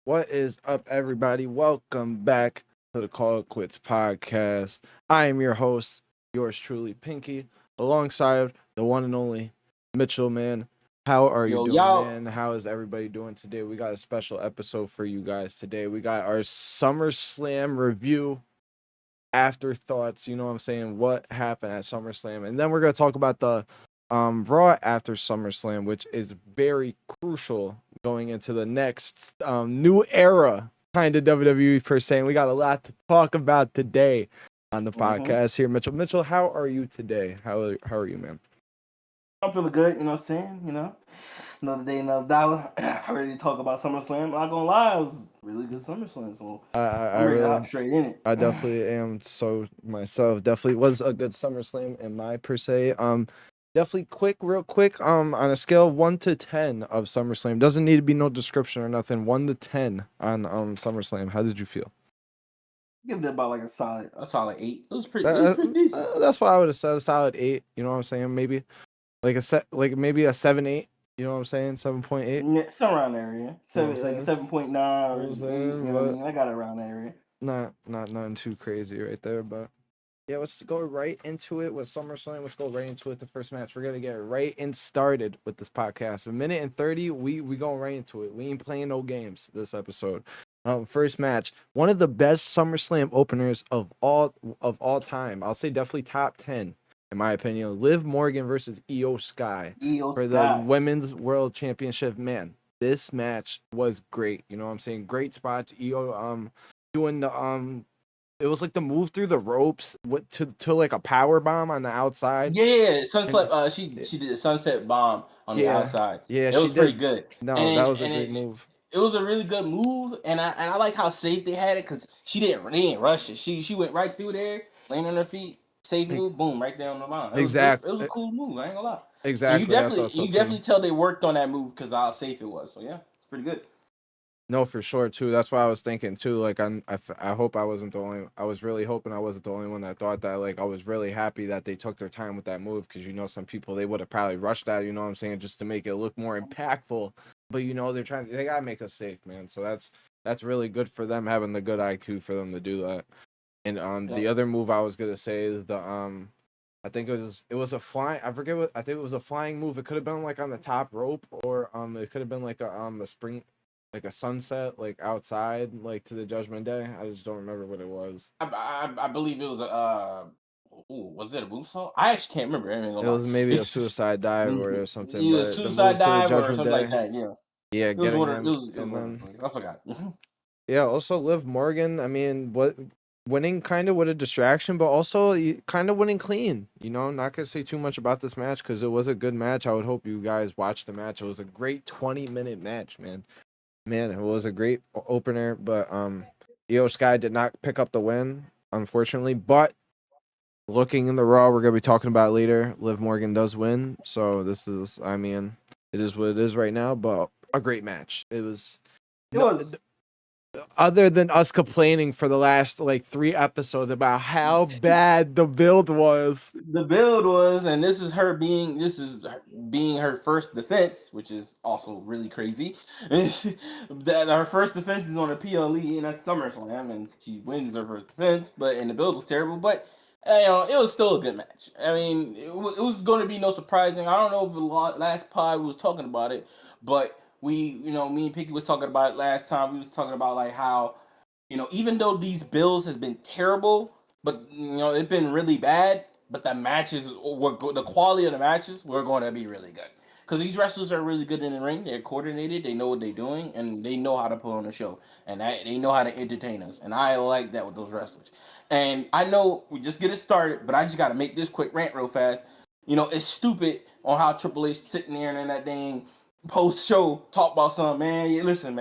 What is up, everybody? Welcome back to the Call It Quits podcast. I am your host, yours truly, Pinky, alongside the one and only Mitchell, man. How are you Yo, doing, y'all. man? How is everybody doing today? We got a special episode for you guys today. We got our SummerSlam review, afterthoughts, you know what I'm saying? What happened at SummerSlam? And then we're going to talk about the Raw after SummerSlam, which is very crucial going into the next new era kind of WWE per se. And we got a lot to talk about today on the podcast here. Mitchell, how are you today? How are you, man? I'm feeling good, you know what I'm saying? Another day, another dollar. Ready to talk about SummerSlam. I'm not gonna lie, it was a really good SummerSlam, so I I'm ready to hop really, straight in it. I definitely am so myself. Definitely was a good SummerSlam in my per se. Definitely real quick. On a scale of 1 to 10 of SummerSlam, doesn't need to be no description or nothing. 1 to 10 on SummerSlam. How did you feel? Give it about like a solid 8. It was pretty decent. That's why I would have said a solid 8. You know what I'm saying? Maybe maybe a 7-8. You know what I'm saying? 7.8. Yeah, somewhere around that area. You know what I'm Like saying? 7.9 or You know what 8, I'm you saying? know what I mean? I got it around that area. Not nothing too crazy right there, but yeah, let's go right into it with SummerSlam. Let's go right into it. The first match. We're gonna get right and started with this podcast. 1 minute and 30. We going right into it. We ain't playing no games this episode. First match. One of the best SummerSlam openers of all time. I'll say definitely top 10 in my opinion. Liv Morgan versus Io Sky for the Women's World Championship. Man, this match was great. You know what I'm saying? Great spots. Io doing the it was like the move through the ropes to like a power bomb on the outside. Yeah, sunset. She did a sunset bomb on the outside. Yeah, It was pretty good. No, that was a great move. It was a really good move, and I like how safe they had it because they didn't rush it. She went right through there, laying on her feet, safe move, boom, right there on the line. It was a cool move. I ain't gonna lie. Exactly, And you definitely tell they worked on that move because how safe it was. So yeah, it's pretty good. No, for sure too. That's what I was thinking too. Like I hope I wasn't the only. I was really hoping I wasn't the only one that thought that. Like I was really happy that they took their time with that move because some people they would have probably rushed that. You know what I'm saying? Just to make it look more impactful. But they gotta make us safe, man. So that's really good for them having the good IQ for them to do that. And the other move I was gonna say is the I think it was a flying. I forget what I think it was a flying move. It could have been like on the top rope or it could have been like a spring. Like a sunset, like outside, like to the Judgment Day. I just don't remember what it was. I believe it was was it a moonsault? I actually can't remember. It was maybe a suicide dive or something. Either But suicide dive or something Day, like that. Yeah. Yeah, getting them, and then I forgot. Yeah, also Liv Morgan. I mean, winning kind of with a distraction, but also kind of winning clean. Not gonna say too much about this match because it was a good match. I would hope you guys watched the match. It was a great 20-minute match, man. Man, it was a great opener, but Io Sky did not pick up the win, unfortunately. But looking in the Raw, we're gonna be talking about later. Liv Morgan does win, so this is, I mean, it is what it is right now. But a great match. It was. Other than us complaining for the last like 3 episodes about how bad the build was. And this is being her first defense, which is also really crazy. That her first defense is on a PLE and at SummerSlam, and she wins her first defense. And the build was terrible, but it was still a good match. I mean, it was going to be no surprising. I don't know if the last pod we was talking about it, but me and Picky was talking about it last time. We was talking about like how, even though these builds has been terrible, but it's been really bad, but the matches the quality of the matches were going to be really good because these wrestlers are really good in the ring. They're coordinated. They know what they're doing, and they know how to put on a show, and they know how to entertain us. And I like that with those wrestlers. And I know we just get it started, but I just got to make this quick rant real fast. It's stupid on how Triple H sitting there and in that dang post show talk about something, man. Yeah, listen.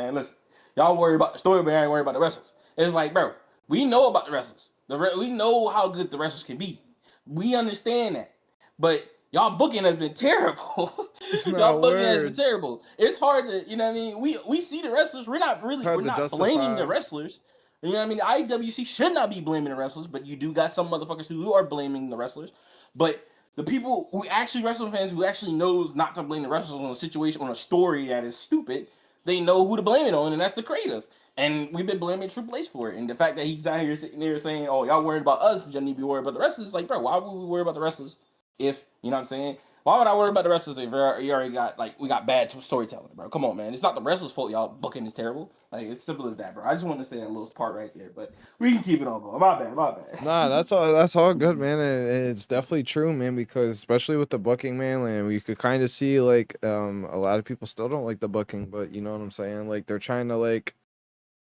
Y'all worry about the story, but I ain't worry about the wrestlers. It's like, bro, we know about the wrestlers. We know how good the wrestlers can be. We understand that. But y'all booking has been terrible. Y'all booking has been terrible. It's hard to, you know what I mean? We see the wrestlers. We're not blaming the wrestlers. You know what I mean? The IWC should not be blaming the wrestlers, but you do got some motherfuckers who are blaming the wrestlers. But the people who actually wrestling fans who actually knows not to blame the wrestlers on a situation, on a story that is stupid, they know who to blame it on, and that's the creative. And we've been blaming Triple H for it. And the fact that he's out here sitting there saying, "Oh, y'all worried about us, but y'all need to be worried about the wrestlers." Like, bro, why would we worry about the wrestlers if you know what I'm saying? Why would I worry about the wrestlers if you already got we got bad storytelling, bro? Come on, man. It's not the wrestlers' fault y'all booking is terrible. Like, it's simple as that, bro. I just want to say that little part right there, but we can keep it on going. My bad. Nah, that's all good, man. And it's definitely true, man, because especially with the booking, man, and you could kind of see like a lot of people still don't like the booking, but you know what I'm saying? Like they're trying to like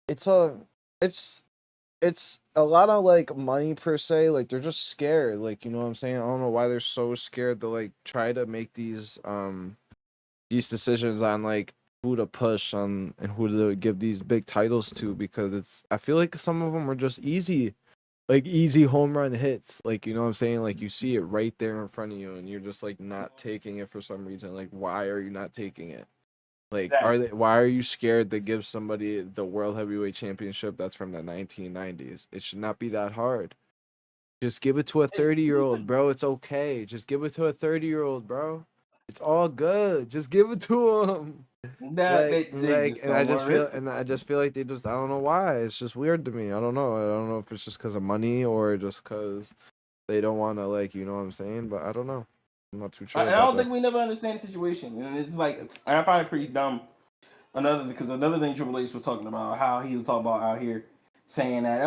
it's a it's it's a lot of like money per se, like they're just scared, like you know what I'm saying? I don't know why they're so scared to like try to make these decisions on like who to push on and who to give these big titles to because it's I feel like some of them are just easy like easy home run hits. Like, you know what I'm saying? Like you see it right there in front of you and you're just like not taking it for some reason. Like why are you not taking it? Like Exactly. why are you scared to give somebody the world heavyweight championship that's from the 1990s? It should not be that hard. Just give it to a 30-year-old, bro. It's okay. Just give it to a 30-year-old, bro. It's all good. Just give it to him. That they just And I don't just want to feel risk it. and I just feel like they just I don't know why. It's just weird to me. I don't know. I don't know if it's just because of money or just because they don't want to like you know what I'm saying. But I don't know. I'm not too sure And I about don't that. think we never understand the situation, and it's like I find it pretty dumb. Another thing Triple H was talking about how he was talking about out here saying that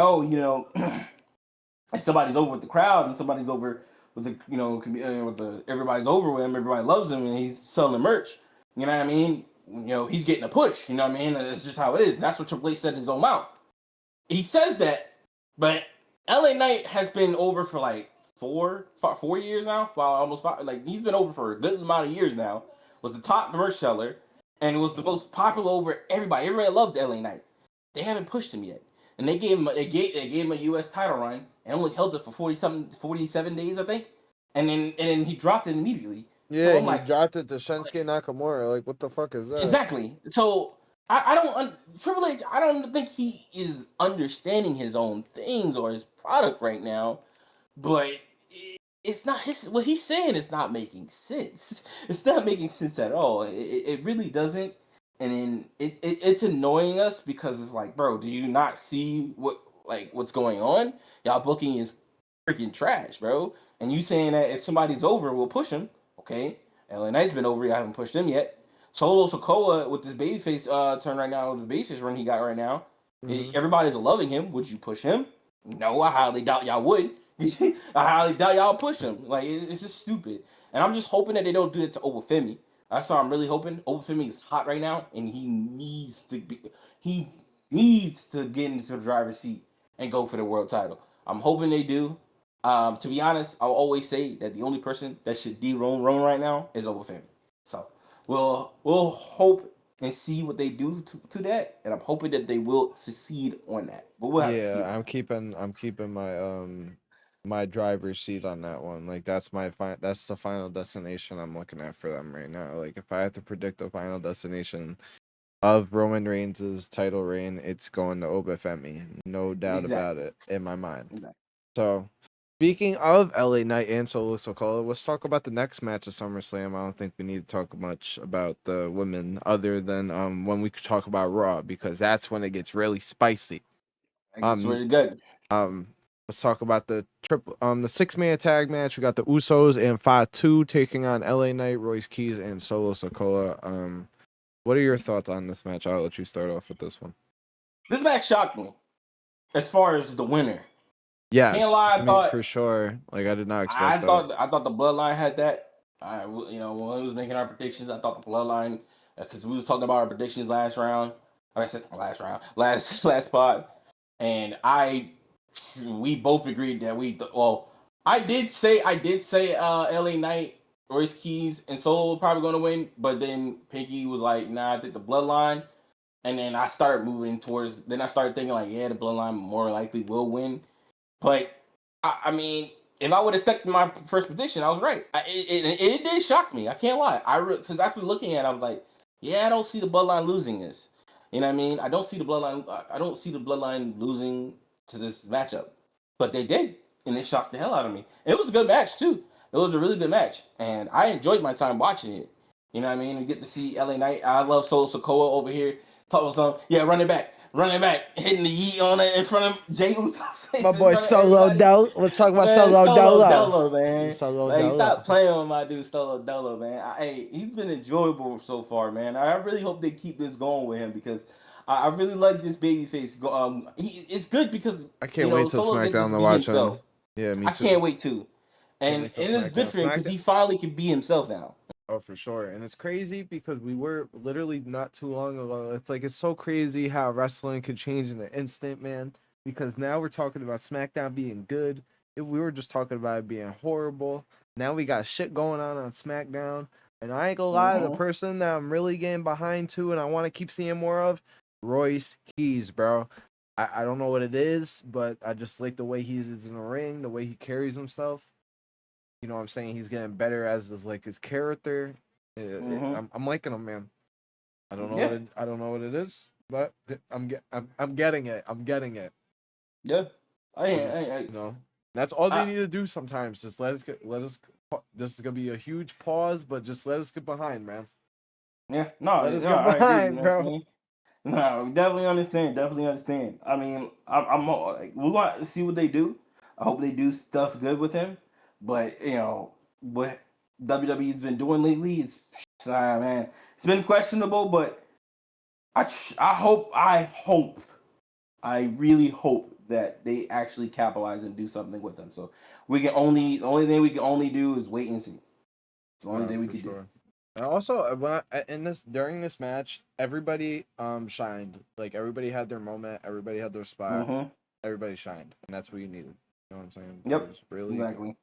if somebody's over with the crowd and somebody's over with the with the everybody's over with him, everybody loves him, and he's selling merch. You know what I mean? He's getting a push. You know what I mean? That's just how it is. And that's what Triple H said in his own mouth. He says that, but LA Knight has been over for like 4 years now, almost 5. Like he's been over for a good amount of years now. Was the top merch seller, and was the most popular over everybody. Everybody loved LA Knight. They haven't pushed him yet, and they gave him a U.S. title run and only held it for 47 days, I think, and then he dropped it immediately. So Yeah, I'm he like, dropped it to Shinsuke Nakamura. Like, what the fuck is that? exactly. So I don't Triple H. I don't think he is understanding his own things or his product right now. But it's not his. What he's saying is not making sense. It's not making sense at all. It really doesn't. And then it's annoying us because it's like, bro, do you not see what's going on? Y'all booking is freaking trash, bro. And you saying that if somebody's over, we'll push him. Okay, LA Knight's been over. You haven't pushed him yet. Solo Sokoa with this babyface turn right now, with the babyface run he got right now, Hmm. everybody's loving him. Would you push him? No, I highly doubt y'all would. I highly doubt y'all push him. Like it's just stupid. And I'm just hoping that they don't do it to Oba Femi. That's what I'm really hoping. Oba Femi is hot right now, and he needs to get into the driver's seat and go for the world title. I'm hoping they do. To be honest, I'll always say that the only person that should dethrone Roman right now is Oba Femi. So we'll hope and see what they do to that, and I'm hoping that they will succeed on that. But we'll have to see Yeah, about I'm keeping my driver's seat on that one. Like that's the final destination I'm looking at for them right now. Like if I had to predict the final destination of Roman Reigns' title reign, it's going to Oba Femi. No that. doubt about Exactly. it in my mind. Exactly. So speaking of LA Knight and Solo Sikoa, let's talk about the next match of SummerSlam. I don't think we need to talk much about the women other than when we could talk about Raw because that's when it gets really spicy. I guess Um really good. um let's talk about the 6-man tag match. We got the Usos and Fatu taking on LA Knight, Royce Keys, and Solo Sikoa. What are your thoughts on this match? I'll let you start off with this one. This match shocked me as far as the winner. Can't Yes, lie, for me for sure. Like I did not expect that. I thought the bloodline had that. When we was making our predictions, I thought the bloodline because we was talking about our predictions last round. I said last round, last pod, and we both agreed that I did say LA Knight, Royce Keys, and Solo were probably going to win, but then Pinky was like, nah, I think the bloodline. And then I started moving towards. Then I started thinking like, yeah, the bloodline more likely will win. But I mean, if I would have stuck to my first prediction, I was right. It did shock me. I can't lie. Because after looking at it, I was like, yeah, I don't see the bloodline losing this. You know what I mean? I don't see the bloodline. I don't see the bloodline losing to this matchup. But they did, and it shocked the hell out of me. And it was a good match too. It was a really good match, and I enjoyed my time watching it. You know what I mean? We get to see LA Knight. I love Solo Sokoa over here. Talk about something. Yeah, running back, hitting the yeet on it in front of Jey Uso's face My in boy front of Solo everybody. Dolo. Let's talk about Man, Solo Solo Dolo. Dolo, man. Solo Like, stop Dolo. playing with my dude Solo Dolo, man. Hey, he's been enjoyable so far, man. I really hope they keep this going with him because I really like this babyface. It's good because I can't wait till Solo gets SmackDown to to be watch him. himself. Yeah, me I too. can't wait to, Can't and wait till it's good SmackDown. for him because SmackDown. he finally can be himself now. Oh, for sure. And it's crazy because we were literally not too long ago. It's like, it's so crazy how wrestling could change in an instant, man. Because now we're talking about SmackDown being good. If we were just talking about it being horrible. Now we got shit going on SmackDown. And I ain't gonna lie, the Mm-hmm. person that I'm really getting behind to and I want to keep seeing more of, Royce Keys, bro. I don't know what it is, but I just like the way he is in the ring, the way he carries himself. You know what I'm saying? He's getting better as his character. Mm-hmm. I'm liking him, man. I don't know Yeah, I don't know what it is, but I'm getting it. I'm getting it. yeah. I just, that's all they I, need to do sometimes. Just let us. This is gonna be a huge pause, but just let us get behind, man. yeah. No, Let us no, get I agree. You behind, know what I'm bro. saying? No, we definitely understand. Definitely understand. I mean, like, we want to see what they do. I hope they do stuff good with him. But what WWE's been doing lately, man, it's been questionable. But I really hope that they actually capitalize and do something with them. So the only thing we can only do is wait and see. It's the only thing we For could do. sure. And also, in this during this match, everybody shined. Like, everybody had their moment. Everybody had their spot. Mm-hmm. Everybody shined, and that's what you needed. You know what I'm saying? It Yep. was really good. Exactly.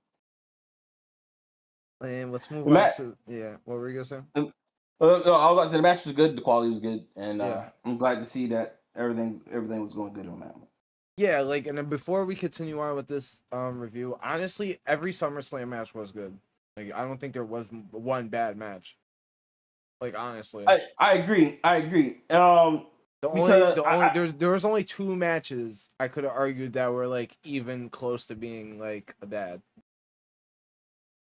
And let's move on Matt, to What were you gonna say? no, I was about to say the match was good, the quality was good, and Yeah. I'm glad to see that everything was going good on that one. Yeah, like, and then before we continue on with this review, honestly, every SummerSlam match was good. Like, I don't think there was one bad match. Like, honestly, I agree. the Because only there was only two matches I could have argued that were like even close to being like bad.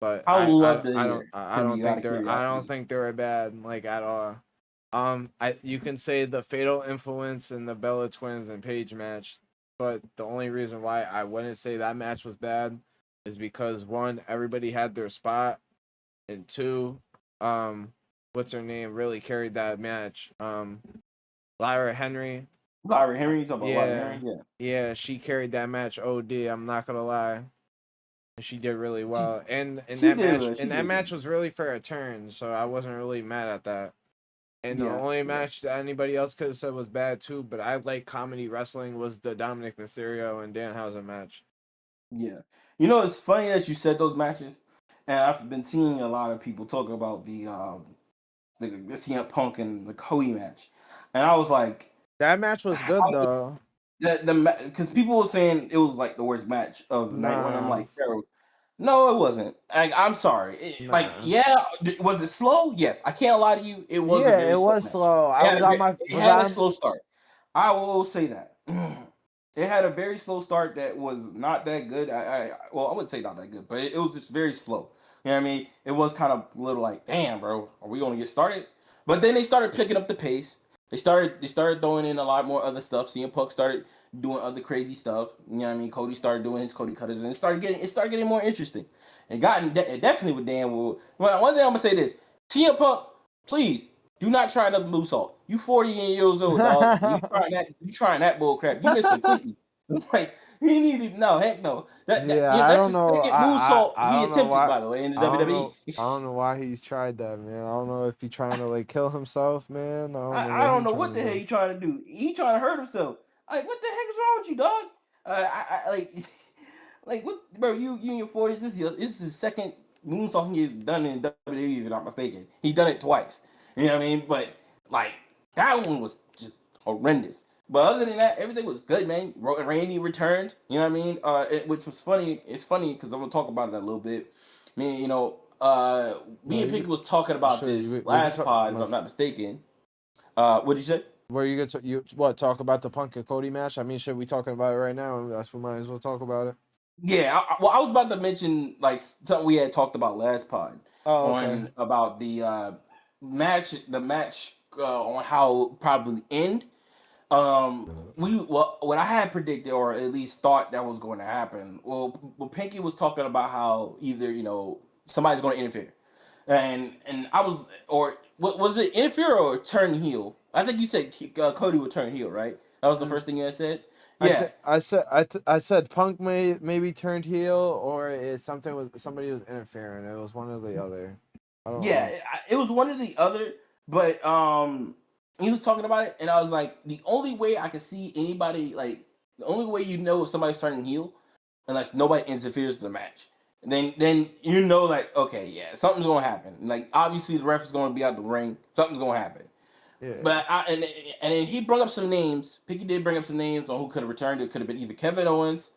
But I would love to hear from you out of I don't curiosity. think they're bad, like, at all. You can say the Fatal Influence and the Bella Twins and Paige match, but the only reason why I wouldn't say that match was bad is because, one, everybody had their spot, and two, what's her name really carried that match. Lyra Henry, Larry Henry, you talk about Larry yeah, Henry, yeah. yeah, she carried that match. OD, I'm not gonna lie. She did really She well, and she did good. She that did match good. was really for a turn, so I wasn't really mad at that. And the Yeah, only yeah, match that anybody else could have said was bad too, but I like comedy wrestling, was the Dominic Mysterio and Danhausen match. yeah. It's funny that you said those matches, and I've been seeing a lot of people talk about the CM Punk and the Cody match, and I was like, That match was good though. because people were saying it was like the worst match of the night. When I'm Nah, like, no, it wasn't. I'm sorry. nah. Was it slow? Yes, I can't lie to you. It was a Yeah, very it slow was match. slow. I was on my It was had a on. slow start. I will say that. It had a very slow start that was not that good. I wouldn't say not that good, but it was just very slow. You know what I mean? It was kind of a little like, damn, bro, are we gonna get started? But then they started picking up the pace. They started throwing in a lot more other stuff. CM Punk started doing other crazy stuff. You know what I mean? Cody started doing his Cody cutters, and it started getting more interesting. It definitely with Dan Wood. Well, one thing I'm gonna say this: CM Punk, please do not try another moonsault. You 40 years old, dog. You trying that bull crap. You missed completely. Like, he needed no, heck no. Yeah, I That's don't the know. second moonsault I he don't know attempted, why. by the way, in the I don't WWE. know. I don't know why he's tried that, man. I don't know if he's trying to like kill himself, man. I don't know I what don't he's know trying what to the hell do. he trying to do. He trying to hurt himself. Like, what the heck is wrong with you, dog? I like, like, what, bro? You in your 40s? This is his second moonsault he's done in WWE, if I'm not mistaken. He done it twice. You know what I mean? But like, that one was just horrendous. But other than that, everything was good, man. Randy returned. You know what I mean? Which was funny. It's funny because I'm gonna talk about it a little bit. I mean, No, me and you Pinky could was talking about sure. this We could last talk. pod, if I'm not mistaken. What'd you say? Where you get to you what talk about the Punk and Cody match? I mean, shit, we talking about it right now. That's we might as well talk about it. Yeah, I was about to mention like something we had talked about last pod Oh, okay. on about the match on how it would probably end. What I had predicted or at least thought that was going to happen. Well, Pinky was talking about how either somebody's going to interfere, and I was or what was it interfere or turn heel? I think you said Cody would turn heel, right? That was the first thing you had said. Yeah, I said Punk maybe turned heel or somebody was interfering. It was one or the other. I don't yeah, know. it was one or the other, but he was talking about it, and I was like, the only way I could see anybody like the only way you know if somebody's turning heel, unless nobody interferes with the match, and then like okay, yeah, something's gonna happen. Like obviously the ref is gonna be out the ring, something's gonna happen. Yeah. But and then he brought up some names. Picky did bring up some names on who could have returned. It could have been either Kevin Owens.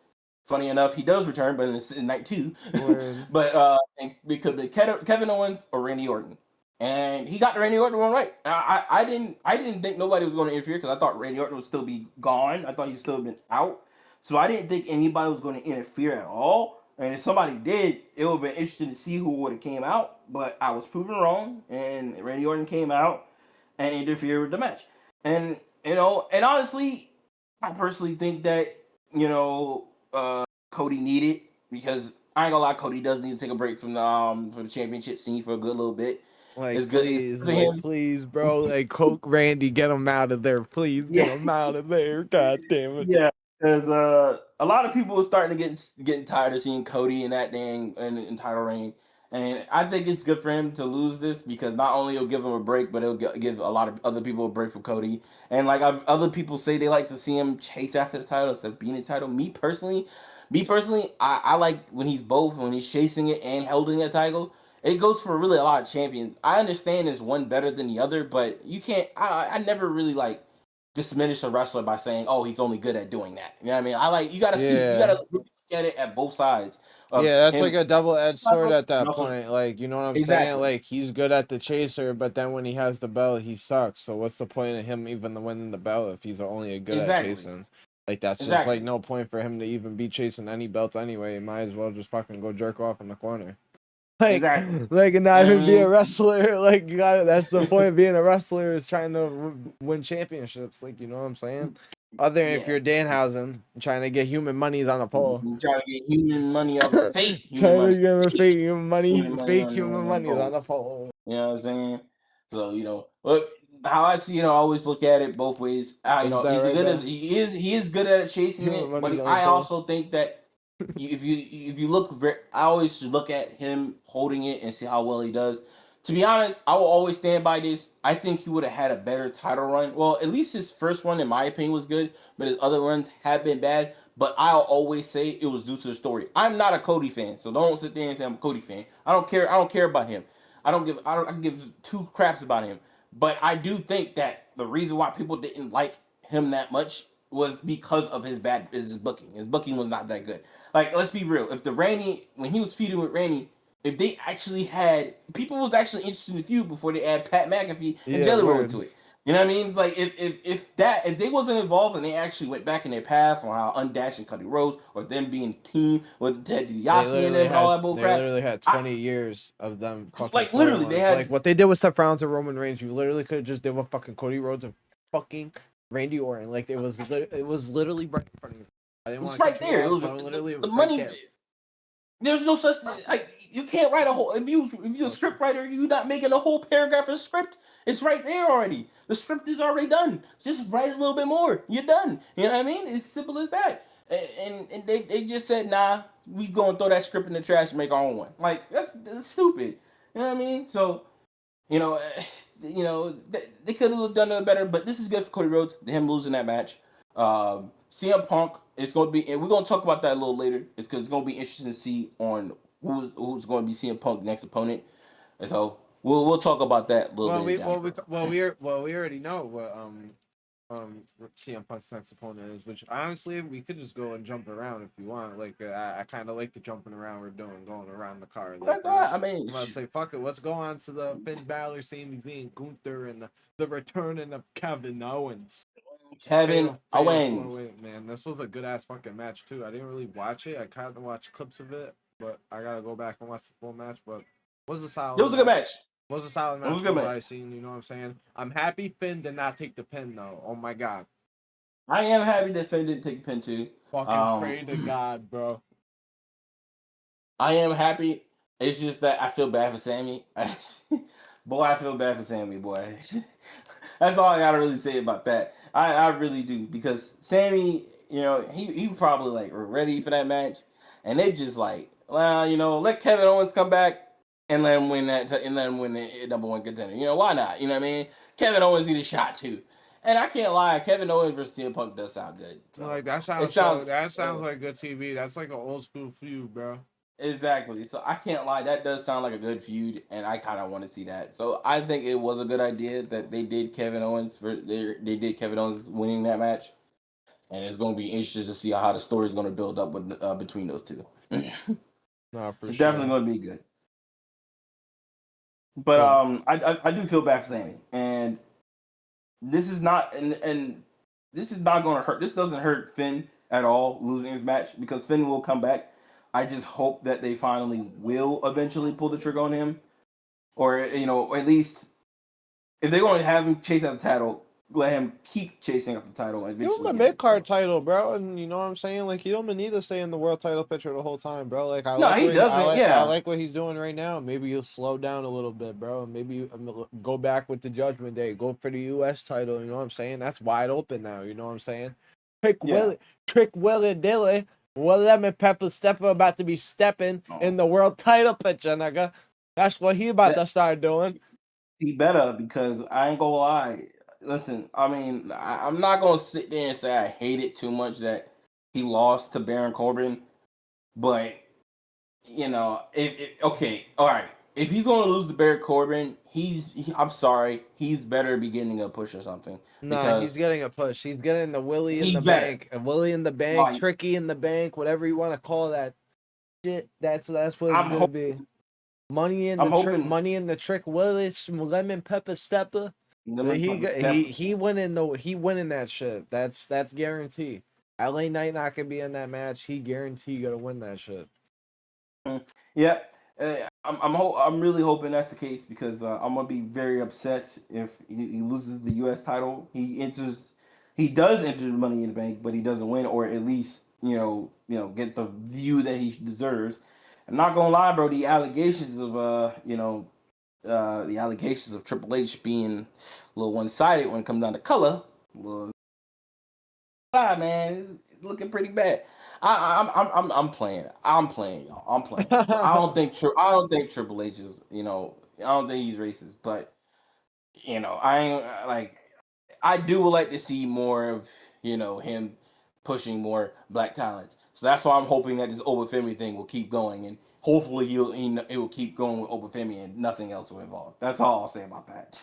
Funny enough, he does return, but in night 2. Word. But and it could be Kevin Owens or Randy Orton. And he got the Randy Orton one right. I didn't think nobody was going to interfere because I thought Randy Orton would still be gone. I thought he'd still been out. So I didn't think anybody was going to interfere at all. And if somebody did, it would have been interesting to see who would have came out. But I was proven wrong, and Randy Orton came out and interfere with the match. And and honestly, I personally think that Cody needed because I ain't gonna lie, Cody does need to take a break from the championship scene for a good little bit. It's good. It's good for him. Please, bro. Like, Coke Randy, get him out of there. Please get him out of there. God damn it. Yeah, because a lot of people are starting to getting tired of seeing Cody in that dang in title reign, and I think it's good for him to lose this because not only it'll give him a break, but it'll give a lot of other people a break for Cody. And like other people say, they like to see him chase after the title instead of being the title. Me personally, I like when he's both when he's chasing it and holding that title. It goes for really a lot of champions. I understand there's one better than the other, but you can't. I never really like diminish a wrestler by saying, "Oh, he's only good at doing that." You know what I mean? I like you got to see you got Yeah. to look at it at both sides of Yeah, that's like him. a double-edged sword at And that also, point. Like, you know what I'm saying? exactly, Like, he's good at the chaser, but then when he has the belt, he sucks. So what's the point of him even winning the belt if he's only good at exactly, chasing? Like, that's just like exactly, no point for him to even be chasing any belts anyway. He might as well just fucking go jerk off in the corner. Like, exactly. and You not know what I even be a mean? wrestler. Like, you got it. That's the point of being a wrestler is trying to win championships. Like, you know what I'm saying? Other than if Yeah. you're Danhausen trying to get human monies on a pole. I'm trying to get human money up, fake human Trying to money, get fake fake human human money on money on gold. the phone. You know what I'm saying? So but how I see I always look at it both ways. That's that He's a right good as there. he is good at chasing Human it, money's but on the I phone. also think that if you look I always look at him holding it and see how well he does. To be honest, I will always stand by this. I think he would have had a better title run. Well, at least his first one, in my opinion, was good, but his other runs have been bad. But I'll always say it was due to the story. I'm not a Cody fan, so don't sit there and say I'm a Cody fan. I don't care. I don't care about him. I can give two craps about him. But I do think that the reason why people didn't like him that much was because of his booking. His booking was not that good. Like, let's be real. If the Randy, when he was feuding with Randy, if they actually had people was actually interested in the feud before they add Pat McAfee and Yeah, Jelly Roll word. into it. You know what I mean? It's like if they wasn't involved and they actually went back in their past on how Undash and Cody Rhodes or them being team with Ted DiBiase and them and all that bull They crap. literally had I 20 years of them fucking like literally they storylines. Like had what they did with Seth Rollins and Roman Reigns, you literally could have just did with fucking Cody Rhodes and fucking Randy Orton. Like it was literally right in front of me. I didn't it was want to right cut you there. It off, was but literally it the was right money. there. There's no such like you can't write a whole if you're a script writer, you're not making a whole paragraph of script. It's right there already. The script is already done. Just write a little bit more. You're done. You know what I mean? It's simple as that. And they just said, nah, we gonna throw that script in the trash and make our own one. Like that's stupid. You know what I mean? So you know, they could have done it better, but this is good for Cody Rhodes. Him losing that match. CM Punk is going to be, and we're going to talk about that a little later. It's because it's going to be interesting to see on who's going to be CM Punk next opponent, and so we'll talk about that a little bit down the road. We already know what CM Punk's next opponent is, which honestly we could just go and jump around if you want. Like I kind of like the jumping around we're doing, going around the car. Like I mean, I'm gonna say fuck it. Let's go on to the Finn Balor, Sami Zayn, Gunther, and the returning of Kevin Owens. Kevin Fatal Owens. 4-Way. Man, this was a good ass fucking match too. I didn't really watch it. I kind of watched clips of it, but I gotta go back and watch the full match. But it was a It solid was a good match. match. Was a solid It was match a from good what I match. seen. You know what I'm saying? I'm happy Finn did not take the pin though. Oh my god. I am happy that Finn didn't take the pin too. Fucking pray to God, bro. I am happy. It's just that I feel bad for Sammy. Boy, I feel bad for Sammy, boy. That's all I gotta really say about that. I really do, because Sammy, he probably like were ready for that match, and they just like, well, let Kevin Owens come back and let him win that, and let him win the number one contender. Why not? You know what I mean? Kevin Owens need a shot too, and I can't lie, Kevin Owens versus CM Punk does sound good. So Like that it sounds so. sounds That sounds like good TV. That's like an old school feud, bro. exactly. So I can't lie, that does sound like a good feud, and I kind of want to see that. So I think it was a good idea that they did Kevin Owens they did Kevin Owens winning that match, and it's going to be interesting to see how the story is going to build up with between those two. It's Nah, for definitely sure. going to be good. But But I do feel bad for Sammy, and this is not and this is not going to hurt. This doesn't hurt Finn at all losing his match, because Finn will come back. I just hope that they finally will eventually pull the trigger on him, or at least if they're going to have him chase out the title, let him keep chasing out the title and give him eventually a get mid it. card So title, bro, and you know what I'm saying. Like you don't need to stay in the world title picture the whole time, bro. Like no, he doesn't. I Yeah, like what he's doing right now. Maybe you'll slow down a little bit, bro. Maybe go back with the Judgment Day. Go for the U.S. title. You know what I'm saying? That's wide open now. You know what I'm saying? Trick yeah. Willie, Trick Willie Dilly, well, Lemon Pepper Stepper about to be stepping Oh, in the world title picture, nigga. That's what he about that to start doing. he better, because I ain't gonna lie. Listen, I mean, I'm not gonna sit there and say I hate it too much that he lost to Baron Corbin, but if okay, all right. If he's going to lose to Baron Corbin, I'm sorry, he's better be getting a push or something, Nah, he's because getting a push. He's getting the Willie in the he's better. bank, a Willie in the bank, Like, Tricky in the bank, whatever you want to call that shit. That's what it's I'm gonna ho- be. I'm hoping Money in the trick. Willie Lemon Pepper Stepper. them step. He winning that shit. That's guaranteed. LA Knight not gonna be in that match. He guarantee gonna win that shit. Yeah, I'm really hoping that's the case, because I'm gonna be very upset if he loses the U.S. title. He does enter the Money in the Bank, but he doesn't win, or at least get the view that he deserves. I'm not gonna lie, bro. The allegations of Triple H being a little one sided when it comes down to color, well, man, it's looking pretty bad. I'm playing. I'm playing, y'all. I'm playing. But I don't think Triple H is. I don't think he's racist. But I ain't like. I do like to see more of him pushing more black talent. So that's why I'm hoping that this Oba Femi thing will keep going, and hopefully it will keep going with Oba Femi and nothing else will involve. That's all I'll say about that.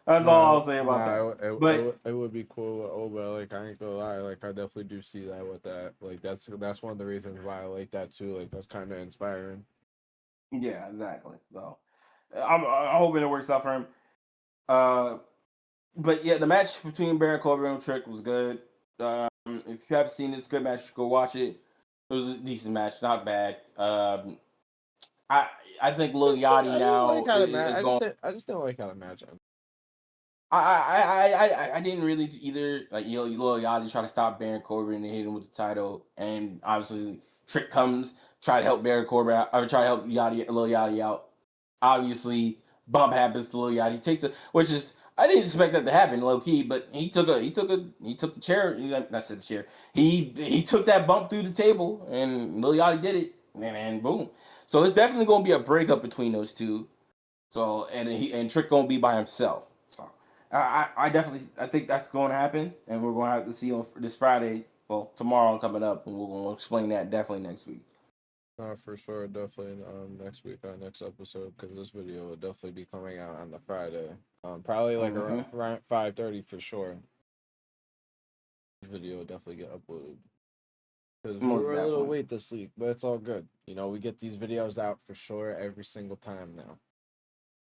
That's all I'll say about that. But It would be cool with Oba. Like I ain't gonna lie, like I definitely do see that with that. Like that's one of the reasons why I like that too. Like that's kind of inspiring. yeah, exactly. So I'm hoping it works out for him. Uh, but yeah, the match between Baron Corbin and Trick was good. If you haven't seen it, it's a good match. Go watch it. It was a decent match, not bad. I I think Lil I Yachty didn't like now how the match. is going. I just didn't like how the match ended. I didn't really either. Like Lil Yachty try to stop Baron Corbin and hit him with the title, and obviously Trick comes try to help Baron Corbin out, or try to help Lil Yachty out. Obviously, bump happens to Lil Yachty. He takes it, which is I didn't expect that to happen, low key, but he took the chair. I said the chair. He took that bump through the table, and Lil Yachty did it, and boom. So it's definitely gonna be a breakup between those two. So and Trick gonna be by himself. So I definitely I think that's going to happen, and we're going to have to see on this Friday. Well, tomorrow coming up, and we're going to explain that definitely next week. For sure, definitely next week, next episode, because this video will definitely be coming out on the Friday. Probably like Mm-hmm. around 5:30 for sure. This video will definitely get uploaded because we Most were a little definitely. late this week, but it's all good. You know, we get these videos out for sure every single time now.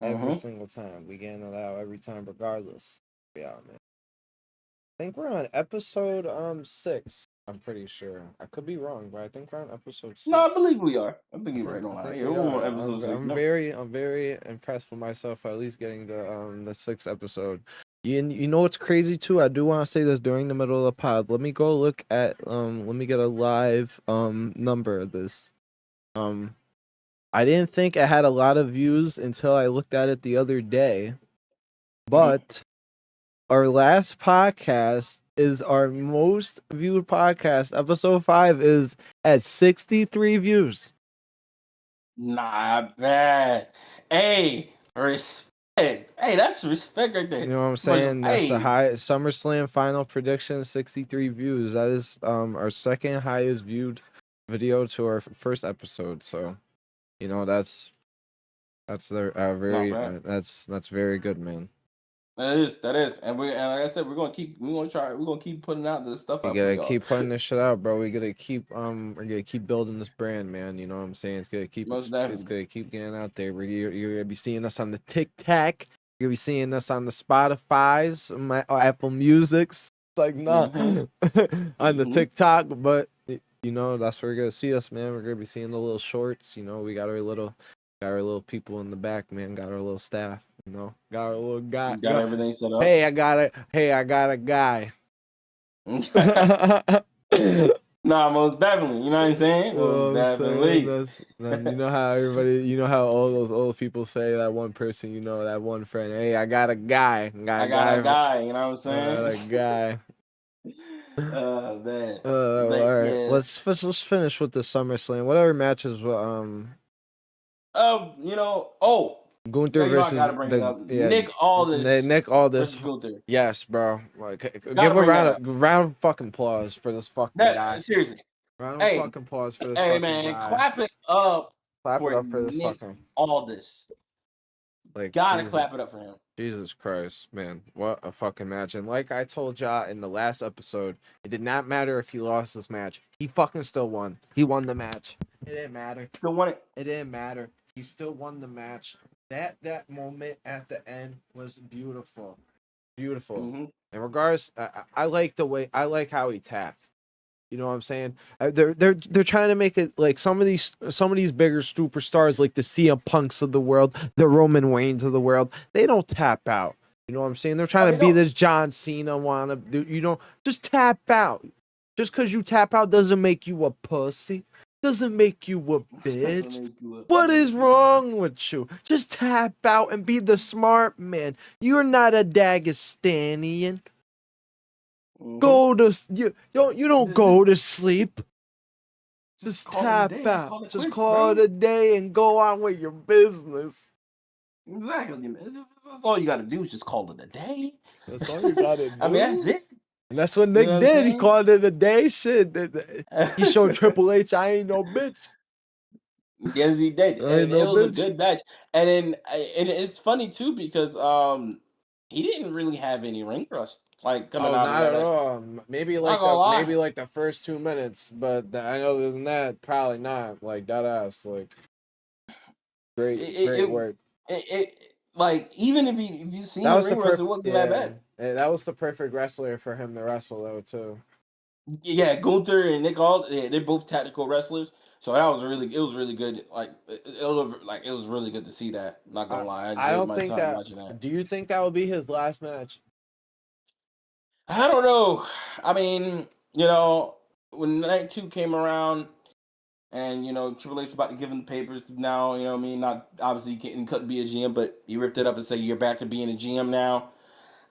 Every Mm-hmm. single time we getting it out every time, regardless. Yeah, man. I think we're on episode 6. I'm pretty sure. I could be wrong, but I think we're on episode No, I 6. believe we are. I think I you're right think on I that. think Yeah, we we're on are. episode 6. I'm No. very impressed with myself for at least getting the sixth episode. You know what's crazy too? I do want to say this during the middle of the pod. Let me go look at let me get a live number of this. I didn't think it had a lot of views until I looked at it the other day. But our last podcast is our most viewed podcast. Episode 5 is at 63 views. Not bad. Hey, respect. Hey, that's respect right there. You know what I'm saying? That's the Hey, high SummerSlam final prediction, 63 views. That is our second highest viewed video to our first episode. So, you know, that's the not very bad. that's very good, man. That is, and like I said, we're gonna keep putting out this stuff We out for gotta y'all. keep putting this shit out, bro. We're gonna keep building this brand, man. You know what I'm saying? Most It's definitely. gonna keep getting out there. You're gonna be seeing us on the TikTok. You're gonna be seeing us on the Spotify's, Apple Music's. It's like nah, Mm-hmm. on the Mm-hmm. TikTok, but you know that's where you're gonna see us, man. We're gonna be seeing the little shorts. You know, we got our little people in the back, man. Got our little staff. You know, got our little guy. Got everything set up. Hey, I got it. Hey, I got a guy. Nah, most definitely. You know what I'm saying? You know Most what I'm saying? definitely. Then you know how you know how all those old people say that one person, you know, that one friend. Hey, I got a guy. I got I a got a guy. guy. You know what I'm I got a saying? guy. Man. All But right. yeah. Let's finish with the SummerSlam. Whatever matches. Oh, Gunther you know, I versus gotta bring it the up. Nick Aldis Nick Aldis. versus Gunther. Yes, bro. Like, Gotta give a bring that up. round of fucking applause for this fucking guy. Seriously. Round of Hey, fucking applause for this hey, fucking man, guy. clap it up Clap it for up for this Nick fucking Aldis. like Gotta clap Jesus. it up for him. Jesus Christ, man. What a fucking match. And like I told y'all in the last episode, it did not matter if he lost this match. He fucking still won. He won the match. It didn't matter. Still won it. It didn't matter. He still won the match. That moment at the end was beautiful. Beautiful. Mm-hmm. In regards, I like how he tapped. You know what I'm saying? They're trying to make it like some of these bigger superstars like the CM Punks of the world, the Roman Reigns of the world. They don't tap out. You know what I'm saying? They're No, trying they to be don't. this John Cena wanna do. You know, just tap out. Just because you tap out doesn't make you a pussy. Doesn't make you a bitch. What is wrong with you? Just tap out and be the smart man. You're not a Dagestanian. Mm-hmm. Go to you don't go to sleep. Just call it a tap day. out. Call it Just quits, call bro. it a day and go on with your business. Exactly, man. That's all you gotta do is just call it a day. That's all you gotta do. I mean, that's it. And that's what You Nick know what I'm did. He saying? called it a day. Shit. He showed Triple H, I ain't no bitch. Yes, he did. I ain't And no it was a bitch. good match. And then and it's funny too because he didn't really have any ring rust like coming Oh, out of not that at match. all. Maybe Not gonna lie. like the first 2 minutes, but I know other than that, probably not. Like that ass. Like It great it, work. it like even if you seen the ring rust, it wasn't that bad. That was the perfect wrestler for him to wrestle though too. Yeah, Gunther and Nick Aldis, they're both tactical wrestlers. So that was it was really good. Like it was really good to see that. Not I gonna lie, I I enjoyed don't my think time that. watching that. Do you think that will be his last match? I don't know. I mean, when night 2 came around, and Triple H was about to give him the papers now. You know what I mean? Not obviously he couldn't be a GM, but he ripped it up and said you're back to being a GM now.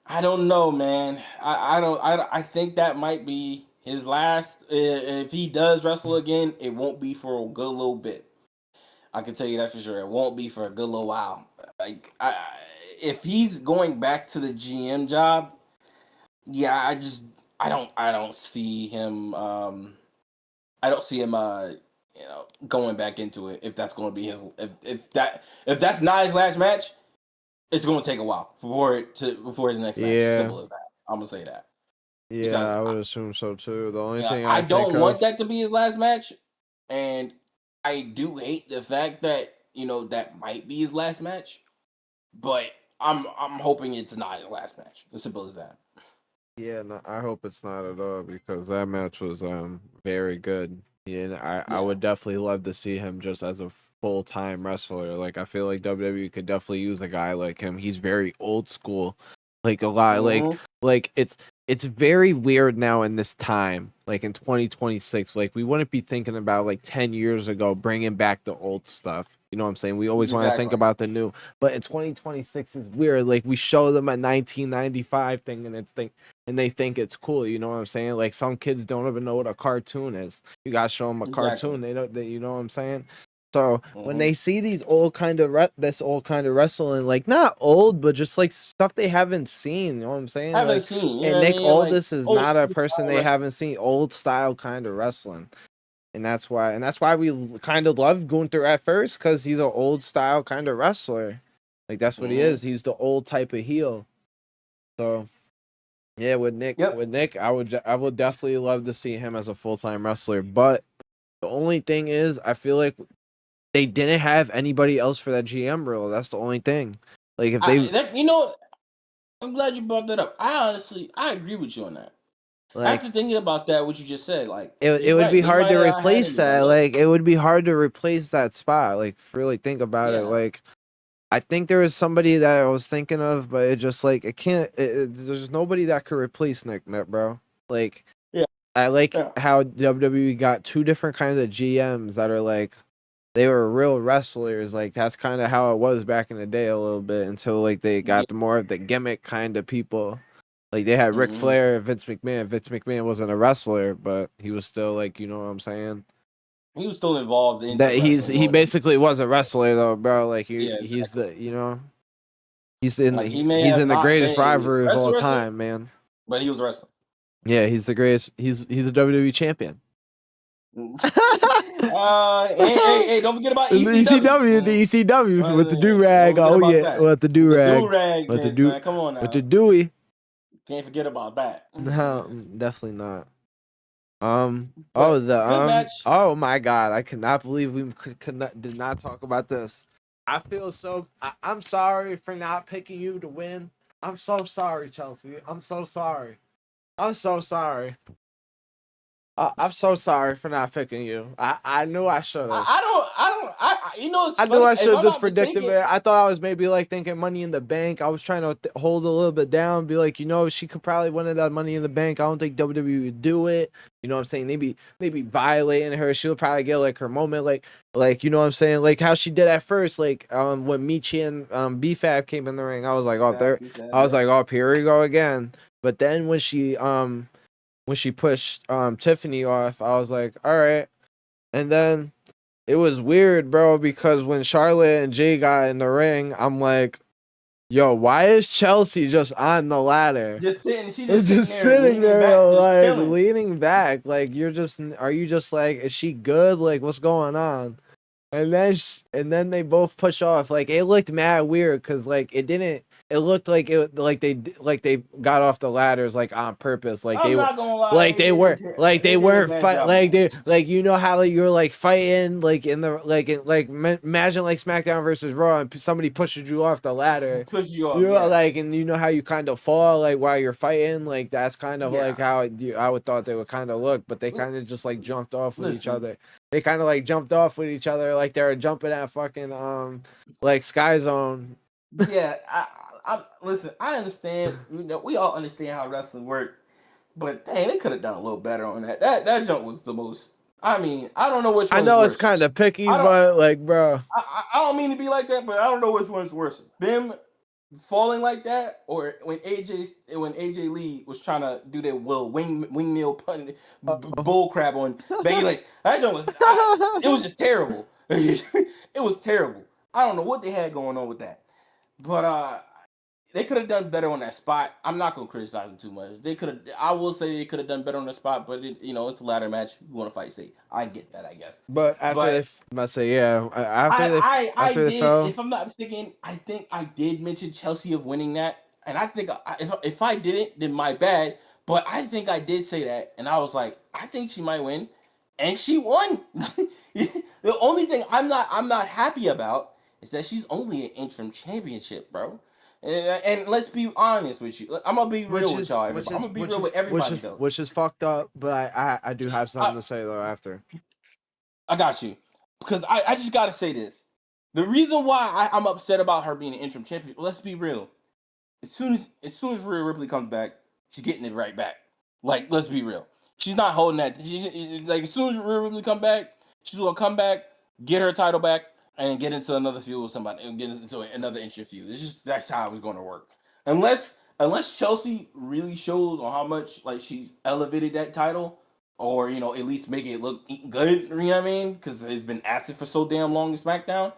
I don't know, man. I think that might be his last. If he does wrestle again, it won't be for a good little bit. I can tell you that for sure. It won't be for a good little while. Like, if he's going back to the GM job, yeah, I don't see him. I don't see him. Going back into it. If that's going to be his. If that's not his last match, it's going to take a while before his next match. Yeah, Simple as that. I'm gonna say that yeah, because I would assume so too. The only thing I I think don't want of, that to be his last match, and I do hate the fact that that might be his last match. But I'm hoping it's not his last match. As simple as that. Yeah, no, I hope it's not at all because that match was very good. Yeah, and I Yeah. would definitely love to see him just as a full time wrestler. Like I feel like WWE could definitely use a guy like him. He's very old school. Like a lot Mm-hmm. like it's very weird now in this time, like in 2026. Like we wouldn't be thinking about like 10 years ago bringing back the old stuff. You know what I'm saying? We always want to think Exactly. about the new, but in 2026 is weird. Like we show them a 1995 thing and they think it's cool. You know what I'm saying? Like some kids don't even know what a cartoon is. You gotta show them a Exactly. cartoon. They don't. You know what I'm saying? So when Mm-hmm. they see these old kind of this old kind of wrestling, like not old, but just like stuff they haven't seen. You know what I'm saying? Haven't Like, seen, you know and what I Nick mean? Like Aldis is old not a school person style they wrestling. haven't seen. Old style kind of wrestling, and that's why we kind of loved Gunther at first because he's an old style kind of wrestler. Like that's what he Mm-hmm. is. He's the old type of heel. So yeah, Yep. with Nick, I would definitely love to see him as a full time wrestler. But the only thing is, I feel like they didn't have anybody else for that GM role. That's the only thing. Like if they You know, I'm glad you brought that up. I agree with you on that. like After thinking about that, what you just said, like it you're would right. be They hard might to have had replace that. anybody else. Like it would be hard to replace that spot. Like if you really think about it. Yeah. Like I think there was somebody that I was thinking of, but it just like it can't. There's nobody that could replace Nick, bro. Like Yeah. I like Yeah. how WWE got two different kinds of GMs that are like they were real wrestlers. Like that's kind of how it was back in the day a little bit until like they Yeah. got the more of the gimmick kind of people. Like they had Ric Mm-hmm. Flair and Vince McMahon. Vince McMahon wasn't a wrestler, but he was still like, you know what I'm saying? He was still involved into That wrestling he more than basically was a wrestler though, bro. Like yeah, he's exactly. the, you know, Like he may he's have in the not greatest been a rivalry of all wrestler, time, man. but he was wrestling. Yeah, he's the greatest. He's a WWE champion. Hey, don't forget about The ECW. ECW, the ECW with the do Don't rag. forget Oh about yeah, that. with the do The do rag, rag with the dance, do, man. Come on with the now. Dewey. Can't forget about that. No, definitely not. Oh But the good match. Oh my God, I cannot believe we did not talk about this. I feel so. I'm sorry for not picking you to win. I'm so sorry, Chelsea. I'm so sorry. I'm so sorry. I'm so sorry for not picking you. I knew I should have. You know, it's I knew funny. I If should have I'm just not predicted mistaken, it. I thought I was maybe like thinking Money in the Bank. I was trying to hold a little bit down, be like, you know, she could probably win it at Money in the Bank. I don't think WWE would do it. You know what I'm saying? Maybe violating her. She'll probably get like her moment, like you know what I'm saying, like how she did at first, like when Michi and BFAB came in the ring. I was like, oh, there. I was yeah. like, oh, here we go again. But then when she pushed Tiffany off, I was like, all right. And then it was weird, bro, because when Charlotte and Jay got in the ring, I'm like, yo, why is Chelsea just on the ladder? Just sitting, she just sitting Just there sitting leaning there, back, just like chilling. leaning back. Like are you just like, is she good? Like, what's going on? And then they both push off. Like it looked mad weird because like it didn't. It looked like they got off the ladders like on purpose. I'm not gonna lie, Like they they did a weren't bad fight job on like that. they like you know how like, you're like fighting like in the imagine like SmackDown versus Raw and somebody pushes you off the ladder. Push you You off, know, yeah, like, and you know how you kind of fall like while you're fighting, like that's kind of yeah. like how I would thought they would kind of look, but they kind of just like jumped off with each Listen, other. They kind of like jumped off with each other, like they were jumping at fucking like Sky Zone. yeah. Listen. I understand. You know, we all understand how wrestling works, but dang, they could have done a little better on that. That jump was the most. I mean, I don't know which I one's know it's worse. kind of picky, I don't. but like, bro, I don't mean to be like that, but I don't know which one's worse. Them falling like that, or when AJ Lee was trying to do that little wingnail pun bull crap on Becky Lynch. That joke was it was just terrible. It was terrible. I don't know what they had going on with that, but they could have done better on that spot. I'm not gonna criticize them too much. They could have. I will say they could have done better on the spot, but it's a ladder match. You want to fight safe. I get that, I guess. but after But I say yeah, I after they did. fell, If I'm not mistaken, I think I did mention Chelsea of winning that, and I think if I didn't, then my bad. But I think I did say that, and I was like, I think she might win, and she won. The only thing I'm not happy about is that she's only an interim championship, bro. And let's be honest with you. I'm gonna be real with y'all. Everybody. I'm gonna be real with everybody though. Which is fucked up, but I do have something to say though after. I got you because I just gotta say this. The reason why I'm upset about her being an interim champion. Let's be real. As soon as Rhea Ripley comes back, she's getting it right back. Like, let's be real. She's not holding that. Like, as soon as Rhea Ripley come back, she's gonna come back, get her title back, and get into another feud with somebody, and get into another interim feud. It's just that's how it was going to work. Unless Chelsea really shows on how much like she's elevated that title, or at least make it look good. You know what I mean? Because it's been absent for so damn long in SmackDown,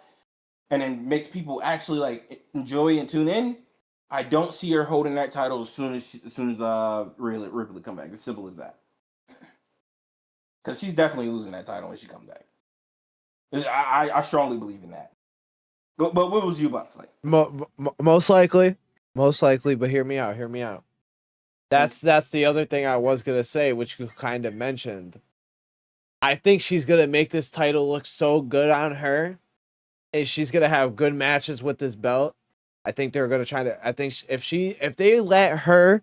and then makes people actually like enjoy and tune in. I don't see her holding that title as soon as Rhea Ripley come back. As simple as that. Because she's definitely losing that title when she comes back. I strongly believe in that. But what was you about to say? Most likely. But hear me out. That's the other thing I was gonna say, which you kind of mentioned. I think she's gonna make this title look so good on her, and she's gonna have good matches with this belt. I think they're gonna try to. I think if they let her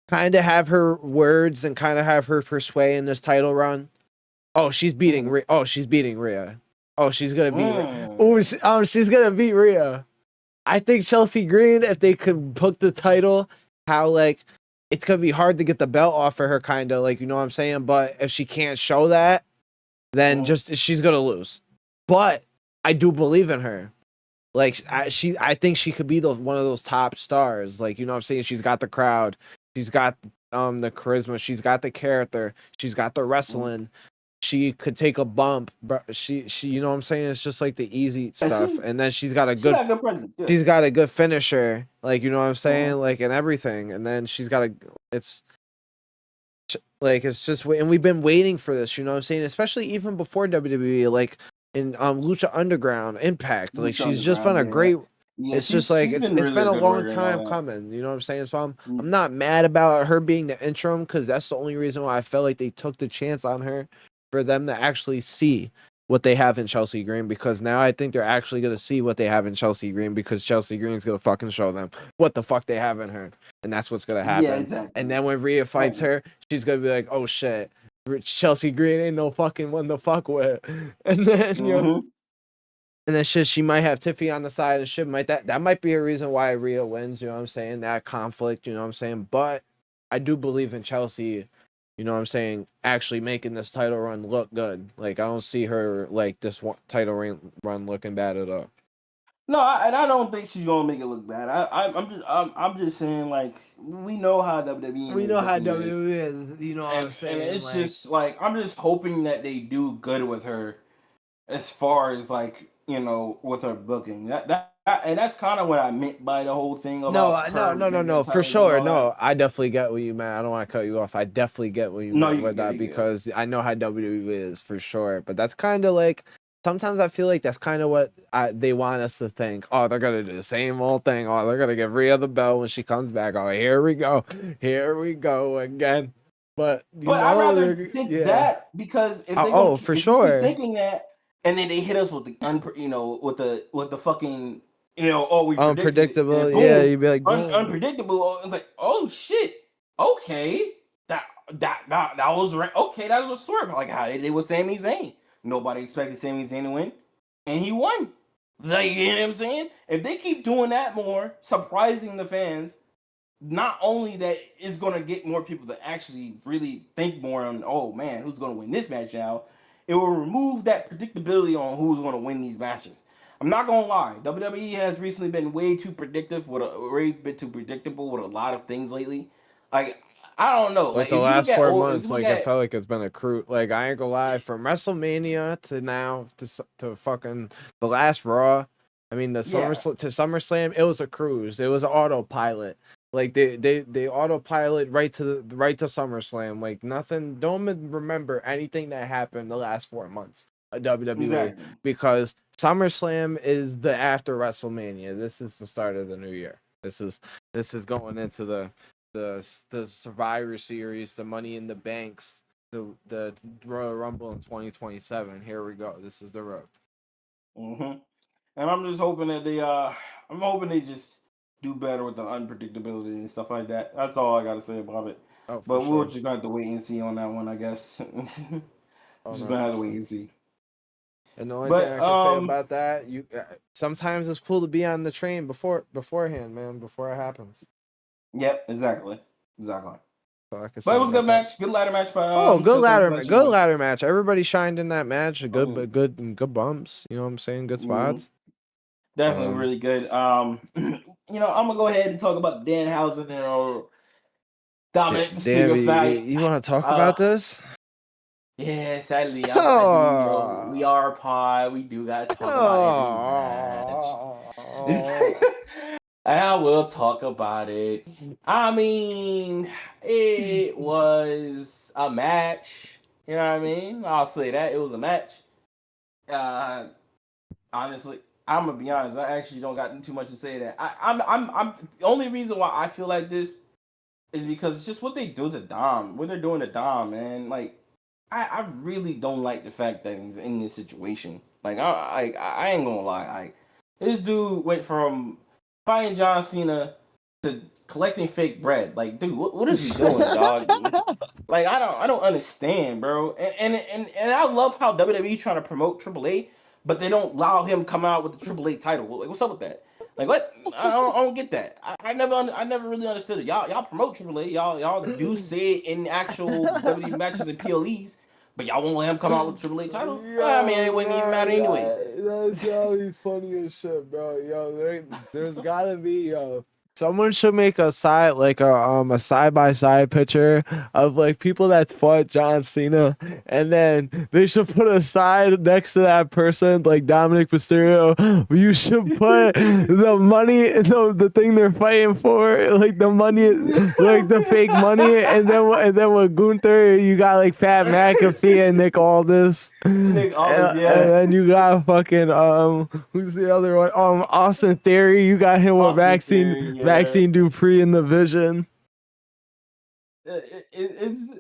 kind of have her words and kind of have her persuade in this title run. Oh, she's beating Rhea. Oh, she's beating Rhea. Oh, she's gonna beat. She's gonna beat Rhea. I think Chelsea Green, if they could book the title, how like it's gonna be hard to get the belt off of her, kind of like, you know what I'm saying. But if she can't show that, then she's gonna lose. But I do believe in her. Like I think she could be one of those top stars. Like, you know what I'm saying. She's got the crowd. She's got the charisma. She's got the character. She's got the wrestling. She could take a bump, but she you know what I'm saying. It's just like the easy stuff, and then she's got a good presence. Yeah. She's got a good finisher, like, you know what I'm saying, like, and everything. And then she's got it's just, and we've been waiting for this, you know what I'm saying, especially even before WWE, like in Lucha Underground, Impact, like she's just been a great. Yeah, it's just like it's been a long time coming, you know what I'm saying. So I'm not mad about her being the interim, because that's the only reason why I felt like they took the chance on her, for them to actually see what they have in Chelsea Green, because now I think they're actually going to see what they have in Chelsea Green, because Chelsea Green's going to fucking show them what the fuck they have in her. And that's what's going to happen. Yeah, exactly. And then when Rhea fights her, she's going to be like, oh shit, Chelsea Green ain't no fucking one to fuck with. And then, you know, and then shit, she might have Tiffy on the side and shit. That might be a reason why Rhea wins, you know what I'm saying? That conflict, you know what I'm saying? But I do believe in Chelsea, you know what I'm saying, actually making this title run look good. Like, I don't see her, like, this title run looking bad at all. No, I don't think she's gonna make it look bad. I'm just saying, like, we know how WWE. We know how WWE is, you know what I'm saying. And it's like, just like, I'm just hoping that they do good with her, as far as, like, you know, with her booking. And that's kind of what I meant by the whole thing about no, for sure. No, I definitely get what you meant. I don't want to cut you off. I definitely get what you meant with that, because I know how WWE is, for sure. But that's kind of like, sometimes I feel like that's kind of what they want us to think. Oh, they're going to do the same old thing. Oh, they're going to give Rhea the belt when she comes back. Oh, here we go again. But I'd rather think that, because if they for sure thinking that, and then they hit us with the with the fucking, we unpredictable. Yeah, you'd be like, unpredictable. It's like, oh shit, okay, that was right. Okay, that was a swerve. Like how they did with Sami Zayn. Nobody expected Sami Zayn to win, and he won. Like, you know what I'm saying? If they keep doing that more, surprising the fans, not only that it's going to get more people to actually really think more on, oh man, who's going to win this match now? It will remove that predictability on who's going to win these matches. I'm not going to lie. WWE has recently been way too predictable with a lot of things lately. Like, I don't know. Like the last 4 months, like, I felt like it's been a cruise. Like, I ain't gonna lie, from WrestleMania to now to fucking the last Raw. I mean, to SummerSlam, it was a cruise. It was an autopilot. Like they autopilot right to SummerSlam. Like, nothing. Don't remember anything that happened the last 4 months of WWE, because SummerSlam is the after WrestleMania. This is the start of the new year. This is going into the Survivor Series, the Money in the Banks, the Royal Rumble in 2027. Here we go. This is the road. And I'm just hoping that they just do better with the unpredictability and stuff like that. That's all I gotta say about it. Oh, for But we're sure. just gonna have to wait and see on that one, I guess. Oh Just no, gonna for have to wait sure. and see. And the only thing But I can say about that, sometimes it's cool to be on the train beforehand, man, before it happens. yep, exactly. So I can But say it was a good about that. match, good ladder match. But Oh, good just to ladder, let you good know. ladder match. Everybody shined in that match. Mhm. Good bumps. You know what I'm saying? Good spots. Definitely really good. You know, I'm gonna go ahead and talk about Danhausen and Dominic Damn, Mysterio fight. you want to talk Uh, about this? yeah, sadly, I do. You know, we Oh, are a pod. We do gotta talk about every match. oh. And I will talk about it. I mean, it was a match. You know what I mean? I'll say that it was a match. Uh, honestly, I'm gonna be honest. I actually don't got too much to say that. I'm. The only reason why I feel like this is because it's just what they do to Dom. What they're doing to Dom, man. Like, I really don't like the fact that he's in this situation. Like, I ain't gonna lie. This dude went from fighting John Cena to collecting fake bread. Like, dude, what is he doing, dog? Like, I don't understand, bro. And I love how WWE trying to promote Triple A, but they don't allow him come out with the Triple A title. Like, what's up with that? Like, what? I don't get that. I never really understood it. Y'all promote Triple A. Y'all do say it in actual WWE matches and PLEs, but y'all won't let him come out with the Triple A title. Well, I mean, it wouldn't even matter anyways. That's gotta be funny as shit, bro. There's gotta be someone should make a side by side picture of like people that's fought John Cena, and then they should put a side next to that person like Dominic Mysterio. You should put the money, the thing they're fighting for, like the money, like the fake money, and then with Gunther, you got like Pat McAfee and Nick Aldis, Nick Aldis, and yeah. then you got fucking who's the other one? Austin Theory. You got him with Austin Theory, yeah. Vaccine Dupree in the Vision. It's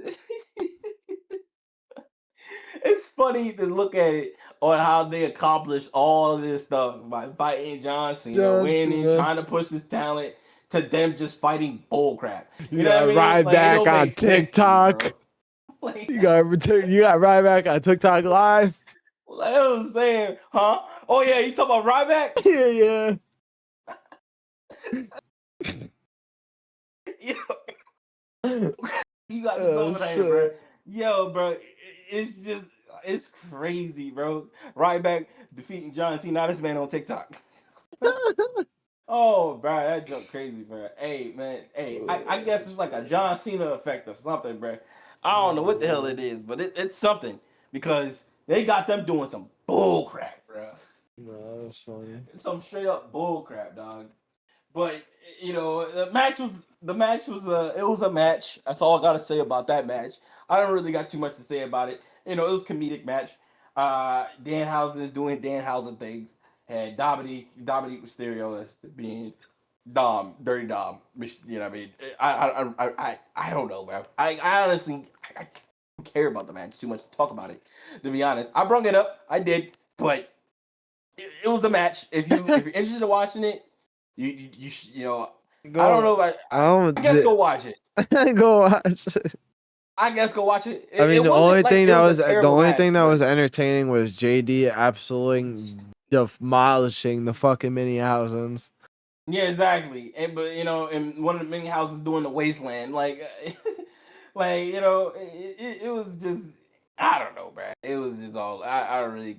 it's funny to look at it on how they accomplished all this stuff by fighting John Cena, winning, trying to push his talent, to them just fighting bullcrap. You know what I mean? Right Like, it back don't on make sense to me, TikTok. bro. Like, You got Ryback on TikTok Live. like I was saying, huh? Oh yeah, you talking about Ryback? Yeah. You got me over there, bro. Yo, bro, it's crazy, bro. Ryback defeating John Cena, this man on TikTok. Oh, bro, that joke crazy, bro. Hey, man, I guess it's like a John Cena effect or something, bro. I don't know what the hell it is, but it's something because they got them doing some bull crap, bro. No, that's funny. Some straight up bull crap, dog. But you know, it was a match. That's all I gotta say about that match. I don't really got too much to say about it. You know, it was a comedic match. Danhausen is doing Danhausen things, and Dominic Mysterio is being Dirty Dom. You know what I mean? I don't know, man. I honestly I don't care about the match too much to talk about it. To be honest, I brung it up. I did, but it was a match. If you're interested in watching it, you know, I don't know. I guess go watch it. Go watch it. I guess go watch it. I mean, It the wasn't only like thing it that was was a terrible match, but- entertaining was JD absolutely demolishing the fucking Minnehausens. Yeah, exactly. But you know, and one of the mini houses doing the wasteland, like, like you know, it was just. I don't know, bro. It was just all. I don't know,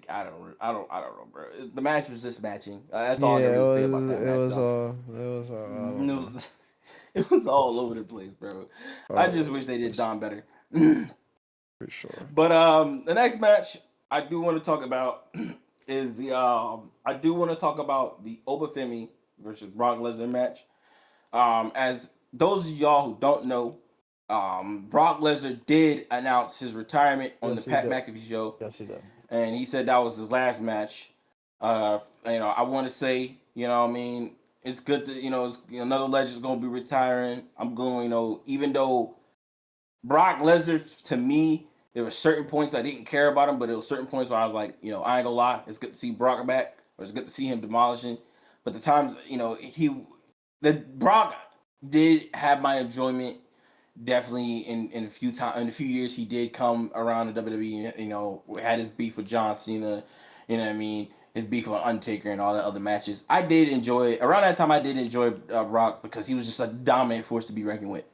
bro. The match was just matching. That's all I can really say about that match. It was all over the place, bro. I just wish they did Dom better. For sure. But the next match I do want to talk about is the I do want to talk about the Oba Femi versus Brock Lesnar match. As those of y'all who don't know, Brock Lesnar did announce his retirement on the Pat McAfee show. Yes, he did. And he said that was his last match. You know, I want to say, you know, what I mean, it's good that another legend's gonna be retiring. I'm going, even though Brock Lesnar, to me, there were certain points I didn't care about him, but there were certain points where I was like, I ain't gonna lie, it's good to see Brock back, or it's good to see him demolishing. But the times, the Brock did have my enjoyment. Definitely in a few years he did come around the WWE. Had his beef with John Cena. You know what I mean? His beef with Undertaker and all the other matches. I did enjoy it. Around that time. I did enjoy Brock because he was just a dominant force to be reckoned with,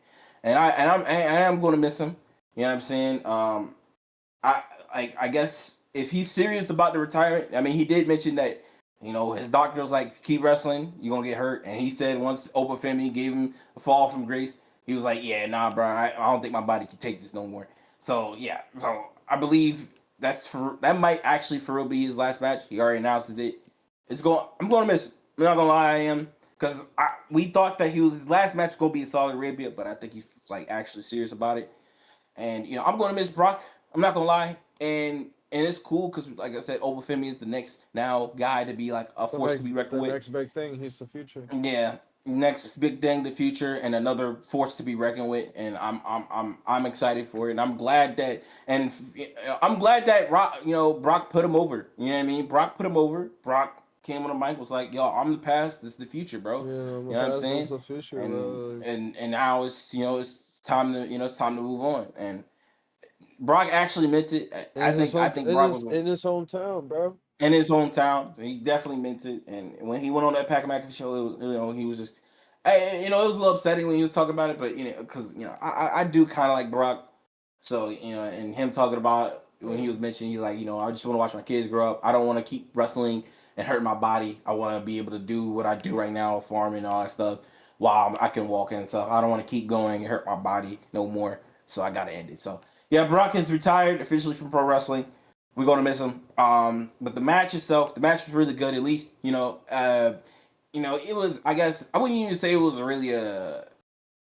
and I am going to miss him. You know what I'm saying? I I guess if he's serious about the retirement, I mean, he did mention that his doctor was like, keep wrestling, you're gonna get hurt, and he said once Oba Femi gave him a fall from grace, he was like, yeah, nah, bro, I don't think my body can take this no more. So yeah, so I believe that might actually for real be his last match. He already announced it. I'm going to miss it. I'm not gonna lie, I am. Because we thought that his last match was gonna be in Saudi Arabia, but I think he's like actually serious about it. And I'm going to miss Brock. I'm not gonna lie, and it's cool because, like I said, Oba Femi is the next now guy to be like a force to be reckoned The with. next big thing. He's the future. Yeah, next big thing, the future, and another force to be reckoned with. And I'm excited for it. And I'm glad that Brock put him over. You know what I mean? Brock put him over. Brock came on the mic, was like, "Yo, I'm the past. This is the future, bro." Yeah, You the know what I'm past saying? is the future, And bro. and now it's time to it's time to move on. And Brock actually meant it. In his I home, think Brock was in his hometown, bro. in his hometown. He definitely meant it. And when he went on that Pac McAfee show, it was, he was just, it was a little upsetting when he was talking about it. But because I do kind of like Brock, so and him talking about when he was mentioning, he's like, I just want to watch my kids grow up. I don't want to keep wrestling and hurt my body. I want to be able to do what I do right now, farming and all that stuff, while I can walk and stuff. I don't want to keep going and hurt my body no more. So I gotta end it. So yeah, Brock is retired officially from pro wrestling. We're gonna miss him. But the match itself, the match was really good. At least it was. I guess I wouldn't even say it was really a.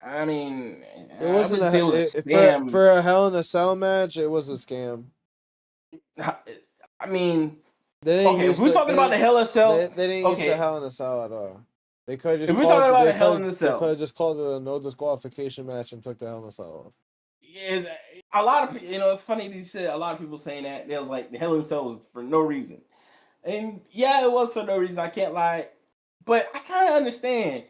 I mean, It I wasn't wouldn't say it was a scam. for a Hell in a Cell match. It was a scam. I mean, They didn't okay, if use we're talking about the Hell in a Cell, they didn't use the okay, Hell in a Cell at all. They could have if just we're talking called about the Hell in a they could Cell, have just called it a no disqualification match and took the Hell in a Cell off. is a lot of it's funny you said a lot of people saying that they was like the Hell in a Cell was for no reason, and yeah, it was for no reason. I can't lie, but I kind of understand.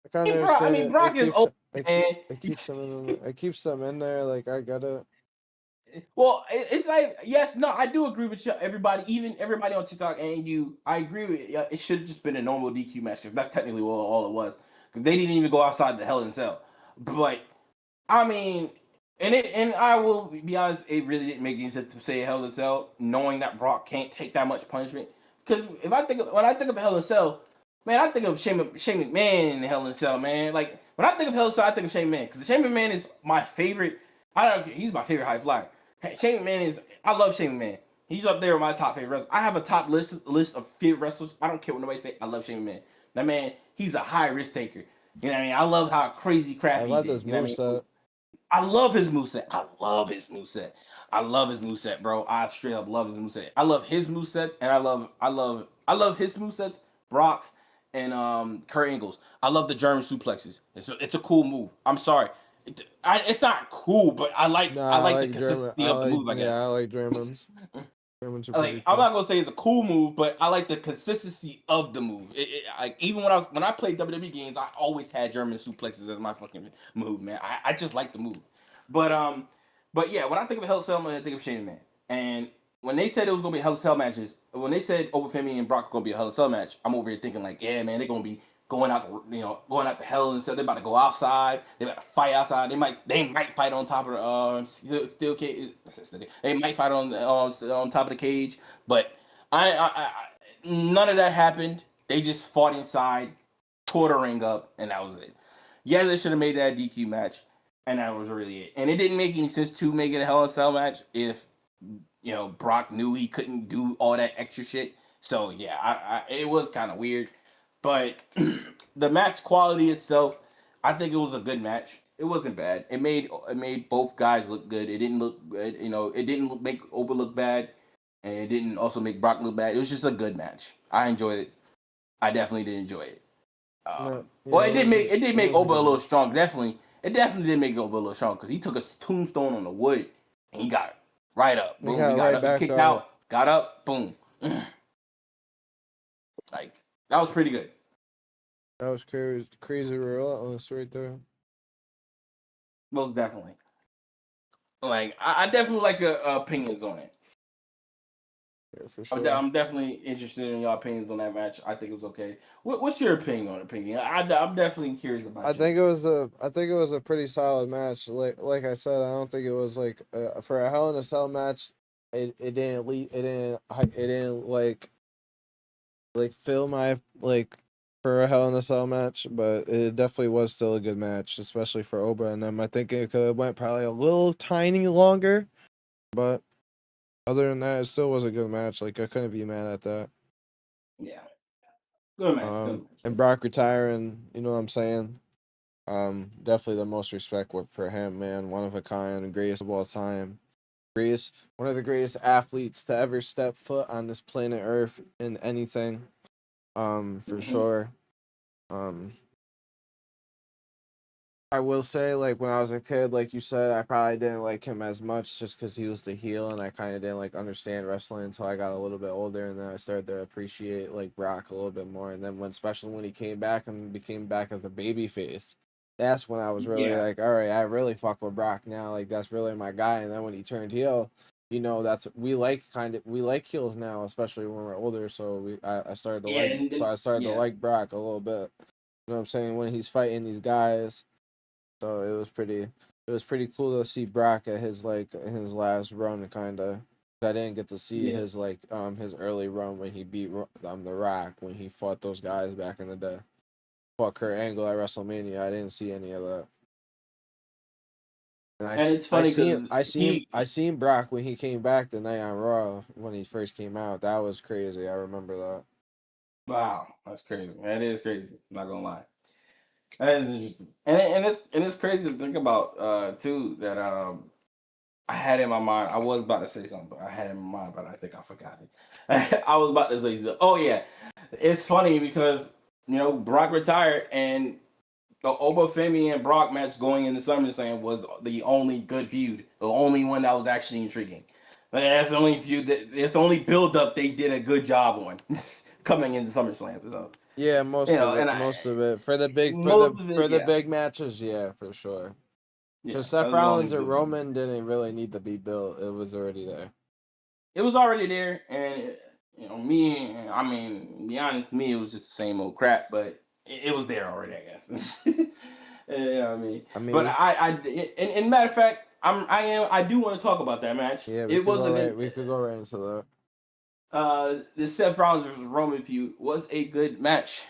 I kind of I understand mean, it. Brock is old, man. It keeps them it keeps them in there. Like I get it. Well, it's like yes, no, I do agree with you. Everybody, even everybody on TikTok and you, I agree with you. It should have just been a normal DQ match because that's technically all it was. Because they didn't even go outside the Hell in a Cell. But I mean, and I will be honest, it really didn't make any sense to say Hell in a Cell, knowing that Brock can't take that much punishment. Because when I think of Hell in a Cell, man, I think of Shane McMahon in the Hell in a Cell, man. Like when I think of Hell in a Cell, I think of Shane McMahon because Shane McMahon is my favorite. I don't. He's my favorite high flyer. Shane McMahon is. I love Shane McMahon. He's up there with my top favorite wrestlers. I have a top list of favorite wrestlers. I don't care what nobody say. I love Shane McMahon. That man, he's a high risk taker. You know what I mean? I love how crazy I crap he love did. this You know what I mean? moveset. I love his moveset. I love his moveset. I love his moveset, bro. I straight up love his moveset. I love his movesets, and I love his movesets, Brock's and Kurt Angle's. I love the German suplexes. It's a cool move. I'm sorry. It's not cool, but Nah, I I like the like German. consistency of the move, I guess. I like Germans. Germans are Like pretty I'm cool. not gonna say it's a cool move, but I like the consistency of the move. Like even when I played WWE games, I always had German suplexes as my fucking move, man. I just like the move, but yeah, when I think of Hell in a Cell, I think of Shane Man. And when they said it was gonna be Hell in a Cell matches, when they said Oba Femi and Brock are gonna be a Hell in a Cell match, I'm over here thinking like, yeah, man, they're gonna be going out to Hell in a Cell. They're about to go outside. They about to fight outside. They might fight on top of the steel cage. They might fight on top of the cage, but none of that happened. They just fought inside, tore the ring up, and that was it. Yeah, they should have made that DQ match, and that was really it. And it didn't make any sense to make it a Hell in a Cell match if Brock knew he couldn't do all that extra shit. So yeah, it was kind of weird, but the match quality itself, I think it was a good match. It wasn't bad. It made both guys look good. It didn't look good. It didn't make Oba look bad, and it didn't also make Brock look bad. It was just a good match. I enjoyed it. I definitely did enjoy it. No, Well, yeah, it did it make was a Oba a good little match. strong. It definitely did make Oba a little strong because he took a tombstone on the wood and he got right up. They Boom, he got got right up. He back kicked up. out, got up, boom. Like that was pretty good. That was crazy relentless right there. Most definitely. Like I definitely like opinions on it. Yeah, for sure. I'm definitely interested in your opinions on that match. I think it was okay. What's your opinion on opinion? I'm definitely curious about yours. I think it was a pretty solid match. Like I said, I don't think it was like for a Hell in a Cell match. It didn't like fill my like for a Hell in a Cell match, but it definitely was still a good match, especially for Oba and them. I think it could have went probably a little tiny longer, but other than that, it still was a good match. Like I couldn't be mad at that. Yeah, good match. Good And match. Brock retiring, you know what I'm saying? Definitely the most respect for him, man. One of a kind, greatest of all time. One of the greatest athletes to ever step foot on this planet Earth in anything. For Mm-hmm. sure. Um, I will say, like when I was a kid, like you said, I probably didn't like him as much just because he was the heel, and I kind of didn't like understand wrestling until I got a little bit older, and then I started to appreciate like Brock a little bit more. And then especially when he came back and became back as a baby face, that's when I was really Yeah, like, all right, I really fuck with Brock now. Like that's really my guy. And then when he turned heel, that's we like heels now, especially when we're older. So I started to yeah, yeah, like Brock a little bit. You know what I'm saying? When he's fighting these guys. So it was pretty cool to see Brock at his like in his last run kind of. I didn't get to see yeah. his early run when he beat The Rock when he fought those guys back in the day. Fought Kurt Angle at WrestleMania. I didn't see any of that. And And it's funny because I seen Brock when he came back the night on Raw when he first came out. That was crazy. I remember that. wow, that's crazy. That is crazy. I'm not gonna lie. That is interesting, and it's crazy to think about too that I had in my mind. I was about to say something, but I had it in my mind, but I think I forgot it. I was about to say something. Oh yeah, it's funny because Brock retired, and the Oba Femi and Brock match going into SummerSlam was the only good feud, the only one that was actually intriguing. Like, that's the only feud that it's the only build up they did a good job on coming into SummerSlam. So Yeah, and I most of it most of it, for the yeah, big matches, yeah, for sure. yeah, Because that Seth was the only Rollins and good one. Roman didn't really need to be built; it was already there. It was already there, and me. I mean, to be honest, me, it was just the same old crap, but it was there already, I guess. You know what I mean? I But mean, in matter of fact, I do want to talk about that match. yeah, It was a good. we could go right into that. The Seth Rollins versus Roman feud was a good match.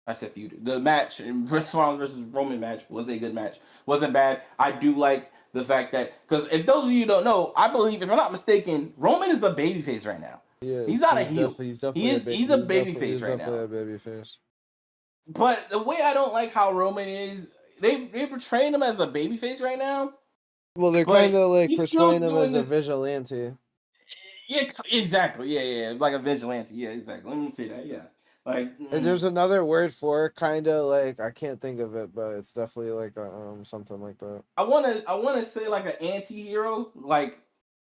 I said feud. The match, Seth Rollins versus Roman match was a good match. Wasn't bad. I do like the fact that because if those of you don't know, I believe if I'm not mistaken, Roman is a babyface right now. He's not a heel. He's a babyface he's right definitely now. a baby face. But the way I don't like how Roman is, they portraying him as a babyface right now, Well, they're kind but of like he's still portraying him doing as a this. vigilante. Yeah, exactly. Yeah, like a vigilante. Yeah, exactly. Let me say that. Yeah, like And there's another word for it, kind of like I can't think of it, but it's definitely like something like that. I wanna say like an anti-hero. Like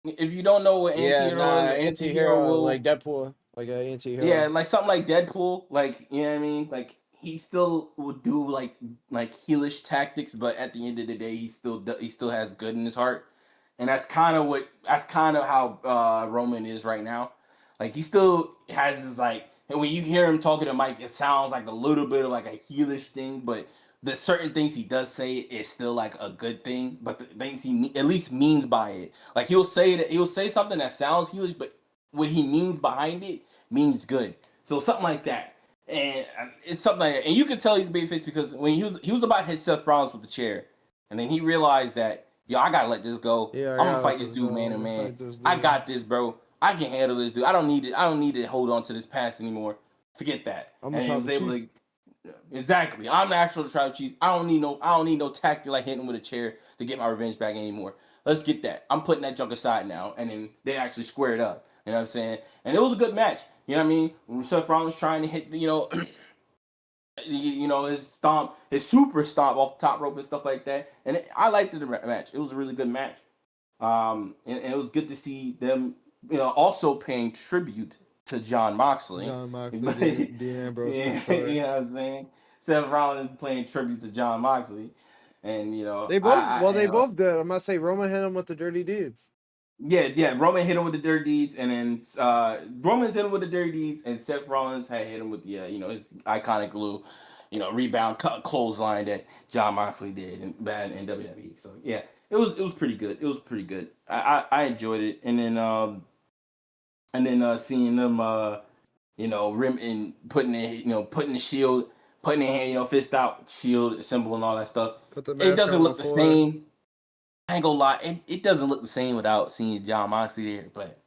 if you don't know what Yeah, anti-hero is, nah, an anti-hero anti-hero like will, Deadpool, like an yeah, anti-hero. like something like Deadpool. Like you know what I mean? Like he still will do like heelish tactics, but at the end of the day, he still has good in his heart, and that's kind of how Roman is right now. Like he still has his like, and when you hear him talking to Mike, it sounds like a little bit of like a heelish thing, but the certain things he does say is still like a good thing. But the things at least means by it, like he'll say something that sounds heelish, but what he means behind it means good. So something like that. And it's something like that. And you can tell he's babyface because when he was about to hit Seth Rollins with the chair, and then he realized that I gotta let this go. Yeah, I I'm gonna gotta let fight this this dude go. man I'm to gonna man. fight this I dude. got this, bro. I can handle this dude. I don't need it. I don't need to hold on to this past anymore. Forget that. I'm the And he was tribal able chief. to exactly. I'm the actual tribal chief. I don't need no tactic like hitting him with a chair to get my revenge back anymore. Let's get that. I'm putting that junk aside now. And then they actually squared up. You know what I'm saying? And it was a good match. You know what I mean? When Seth Rollins trying to hit, his stomp, his super stomp off the top rope and stuff like that. And I liked the match. It was a really good match. And it was good to see them, also paying tribute to John Moxley. John Moxley, But Dean Ambrose for yeah, sure. you know what I'm saying? Seth Rollins playing tribute to John Moxley, and you know, They both did. I'm gonna say Roman hit him with the dirty deeds. Yeah. Roman hit him with the dirty deeds, and then Roman's hit him with the dirty deeds, and Seth Rollins had hit him with the his iconic little rebound clothesline that John Moxley did in WWE. So yeah, it was pretty good. It was pretty good. I enjoyed it, and then seeing them rim and putting the shield, putting their hand, fist out, shield symbol and all that stuff. Put the It mask doesn't on look the before. same. I ain't gonna lie, it doesn't look the same without seeing John Moxley there. But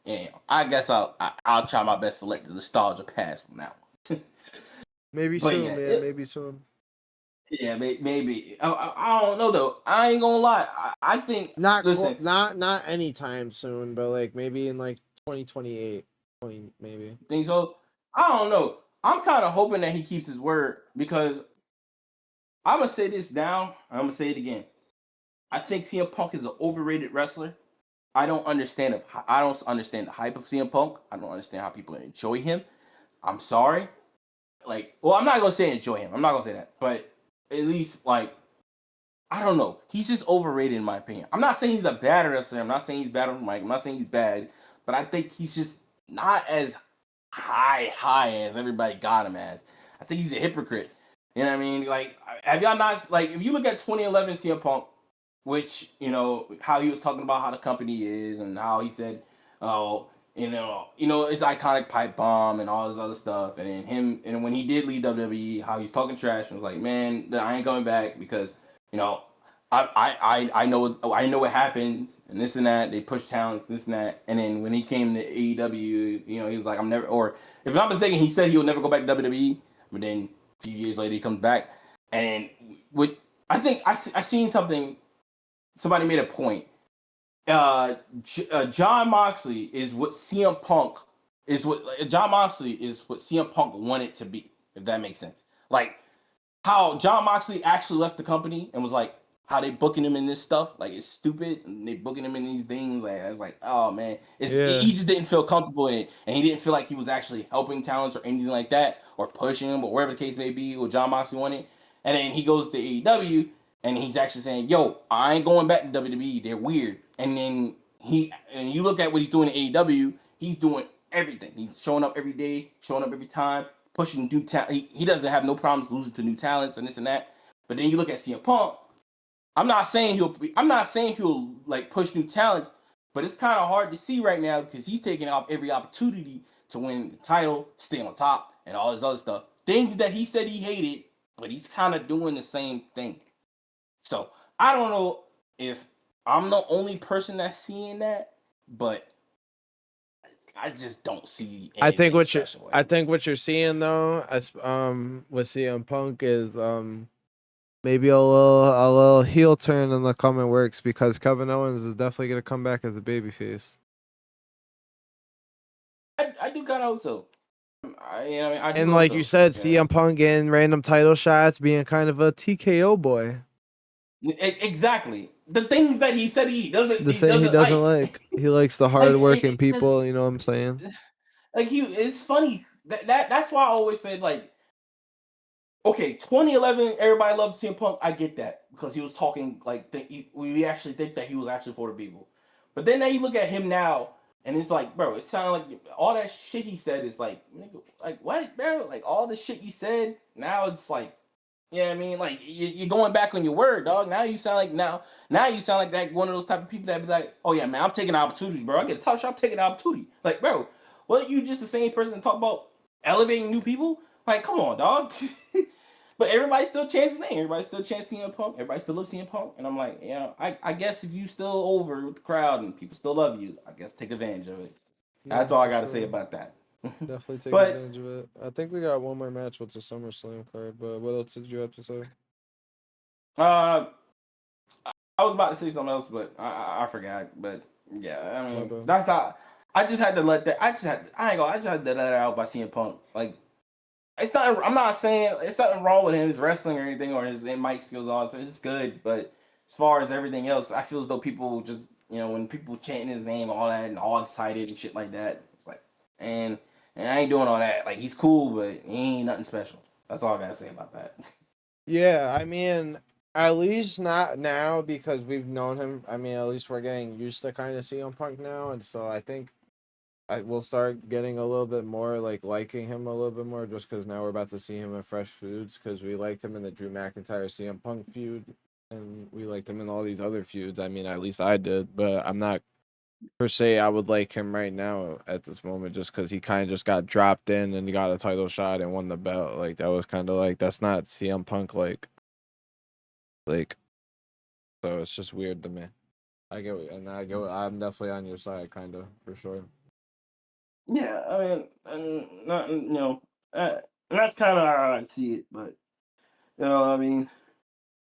I guess I'll try my best to let the nostalgia pass from that one. Maybe But soon, yeah, man. Maybe soon. yeah, maybe. I don't know though. I ain't gonna lie. I think listen, Not anytime soon, but like maybe in like 2028, maybe. think so. I don't know. I'm kind of hoping that he keeps his word because I'm gonna say this now. I'm gonna say it again. I think CM Punk is an overrated wrestler. I don't understand the hype of CM Punk. I don't understand how people enjoy him. I'm sorry. I'm not gonna say enjoy him. I'm not gonna say that, but at least I don't know. He's just overrated in my opinion. I'm not saying he's a bad wrestler. I'm not saying he's bad on the mic. I'm not saying he's bad, but I think he's just not as high as everybody got him as. I think he's a hypocrite. You know what I mean? Like, have y'all not if you look at 2011 CM Punk, which how he was talking about how the company is and how he said, oh, his iconic pipe bomb and all this other stuff, and then him and when he did leave WWE, how he's talking trash and was like, man, I ain't going back because I know what happens and this and that. They push talents, this and that, and then when he came to AEW, he was like, I'm never, or if I'm not mistaken, he said he would never go back to WWE, but then a few years later he comes back, and with I think I seen something. Somebody made a point. John Moxley is what CM Punk John Moxley is what CM Punk wanted to be, if that makes sense. Like how John Moxley actually left the company and was like how they booking him in this stuff, like it's stupid. And they booking him in these things, like I was like, oh man, he just didn't feel comfortable in it, and he didn't feel like he was actually helping talents or anything like that, or pushing him, or whatever the case may be, what John Moxley wanted. And then he goes to AEW and he's actually saying, yo, I ain't going back to WWE. They're weird. And then you look at what he's doing in AEW, he's doing everything. He's showing up every day, showing up every time, pushing new talent. He doesn't have no problems losing to new talents and this and that. But then you look at CM Punk. I'm not saying he'll like push new talents, but it's kind of hard to see right now because he's taking off every opportunity to win the title, stay on top, and all this other stuff. Things that he said he hated, but he's kind of doing the same thing. So I don't know if I'm the only person that's seeing that, but I just don't see anything special. I think what you're seeing though, as with CM Punk is maybe a little heel turn in the coming works because Kevin Owens is definitely gonna come back as a babyface. I do kind of hope so. And like you said, CM Punk getting random title shots, being kind of a TKO boy. Exactly. The things that he said he doesn't like. He likes the hardworking people. You know what I'm saying? Like it's funny that's why I always said like, okay, 2011, everybody loved CM Punk. I get that because he was talking like we actually think that he was actually for the people. But then you look at him now, and it's like, bro, it sounded like all that shit he said is like, nigga, like what, bro? Like all the shit you said now, it's like, you know what I mean? Like you're going back on your word, dog. Now you sound like that one of those type of people that be like, oh yeah, man, I'm taking the opportunity, bro. I get a top shot, I'm taking the opportunity. Like, bro, wasn't you just the same person to talk about elevating new people? Like, come on, dog. But everybody still chants his name. Everybody still chants CM Punk. Everybody still loves CM Punk. And I'm like, I guess if you still over with the crowd and people still love you, I guess take advantage of it. That's all I got to say about that. Definitely take advantage of it. I think we got one more match with the SummerSlam card, but what else did you have to say? I was about to say something else, but I forgot. But yeah, I mean, that's how I just had to let that. I just had to let it out by CM Punk. Like, it's not. I'm not saying it's nothing wrong with his wrestling or anything or his mic skills. All it's good, but as far as everything else, I feel as though people just when people chanting his name, all that, and all excited and shit like that, it's like, and I ain't doing all that. Like he's cool, but he ain't nothing special. That's all I gotta say about that. Yeah, I mean, at least not now because we've known him. I mean, at least we're getting used to kind of CM Punk now, and so I think I will start getting a little bit more like liking him a little bit more just because now we're about to see him in fresh feuds because we liked him in the Drew McIntyre CM Punk feud and we liked him in all these other feuds. I mean, at least I did, but I'm not per se. I would like him right now at this moment just because he kind of just got dropped in and he got a title shot and won the belt. Like that was kind of like that's not CM Punk like so it's just weird to me. I'm definitely on your side, kind of for sure. Yeah, I mean, not and that's kind of how I see it. But I mean,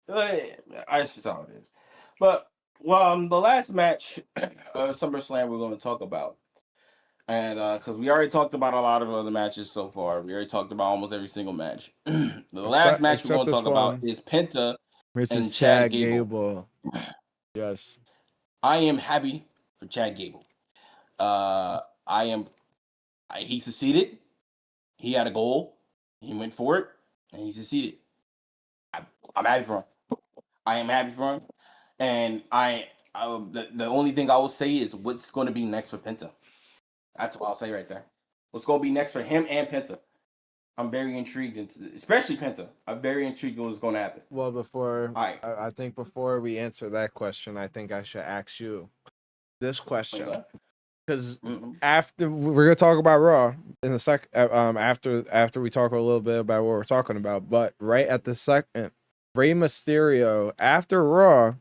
that's just how it is. But the last match, SummerSlam, we're going to talk about, and because we already talked about a lot of other matches so far, we already talked about almost every single match. The last match we're Except going to this talk about one, is Penta which is and Chad Chad Gable. Gable. Yes. I am happy for Chad Gable. I am. He succeeded. He had a goal. He went for it, and he succeeded. I, I'm happy for him. I am happy for him, and the only thing I will say is what's going to be next for Penta. That's what I'll say right there. What's going to be next for him and Penta? I'm very intrigued, especially Penta. I'm very intrigued in what's going to happen. Well, before All right. I think before we answer that question, I think I should ask you this Wait, question what? because Mm-hmm. after we're gonna talk about Raw in the after we talk a little bit about what we're talking about, but right at the second, Rey Mysterio after Raw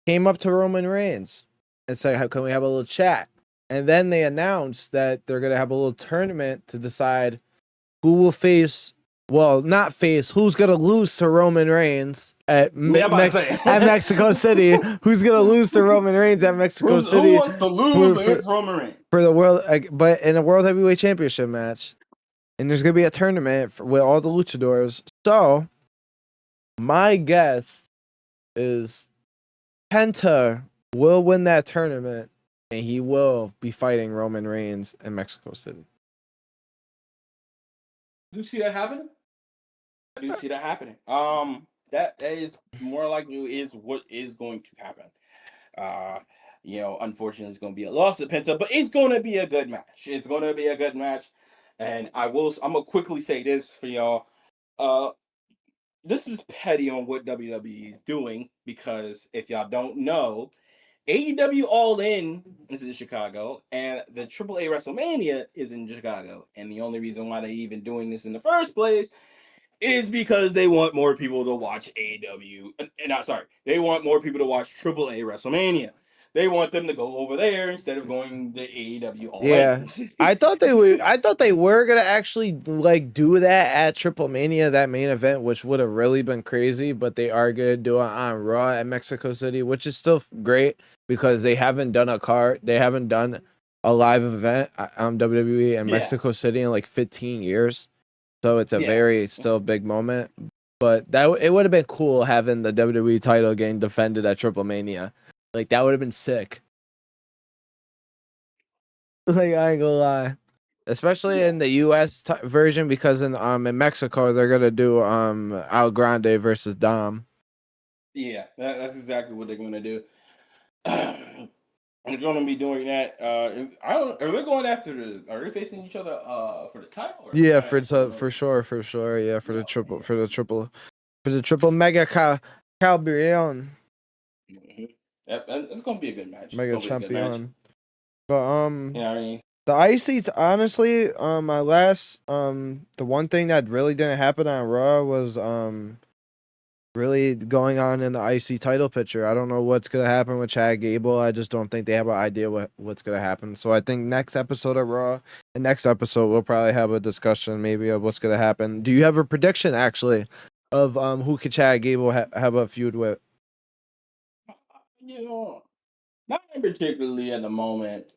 came up to Roman Reigns and said, "How can we have a little chat?" And then they announced that they're gonna have a little tournament to decide who will face, well, not face, who's gonna lose to Roman Reigns at Yeah, I'm about to say. at Mexico City? Who's gonna lose to Roman Reigns at Mexico Who City wants to lose for against Roman Reigns? for the world? But in a World Heavyweight Championship match, and there's gonna be a tournament with all the luchadors. So my guess is Penta will win that tournament, and he will be fighting Roman Reigns in Mexico City. Do you see that happening? I do see that happening. That is more likely is what is going to happen. Uh, unfortunately, it's going to be a loss to Penta, but it's going to be a good match. It's going to be a good match, and I'm gonna quickly say this for y'all. Uh, this is petty on what WWE is doing because if y'all don't know, AEW All In is in Chicago, and the AAA WrestleMania is in Chicago. And the only reason why they even doing this in the first place is because they want more people to watch AEW. They want more people to watch AAA WrestleMania. They want them to go over there instead of going to AEW All Yeah. In. I thought they would. I thought they were gonna actually like do that at Triple Mania, that main event, which would have really been crazy. But they are gonna do it on Raw at Mexico City, which is still great because they haven't done they haven't done a live event on WWE in Yeah, Mexico City in like 15 years. So it's a yeah. very still big moment. But it would have been cool having the WWE title getting defended at Triple Mania. Like that would have been sick. Like I ain't gonna lie, especially Yeah, in the U.S. Version because in Mexico they're gonna do Al Grande versus Dom. yeah. That's exactly what they're going to do. They're going to be doing that. I don't. Are they going after the? Are they facing each other? For the title, or are they Yeah, going after someone else? for sure. Yeah, Yeah. for the triple mega Calbrion Mm-hmm. That's going to be a good match. It's mega going to be a good match. champion. But You know what I mean? the ice seats honestly my last the one thing that really didn't happen on Raw was really going on in the IC title picture. I don't know what's gonna happen with Chad Gable. I just don't think they have an idea what's gonna happen. So I think next episode of Raw, the next episode we'll probably have a discussion maybe of what's gonna happen. Do you have a prediction actually of who could Chad Gable have a feud with? You know, not particularly at the moment,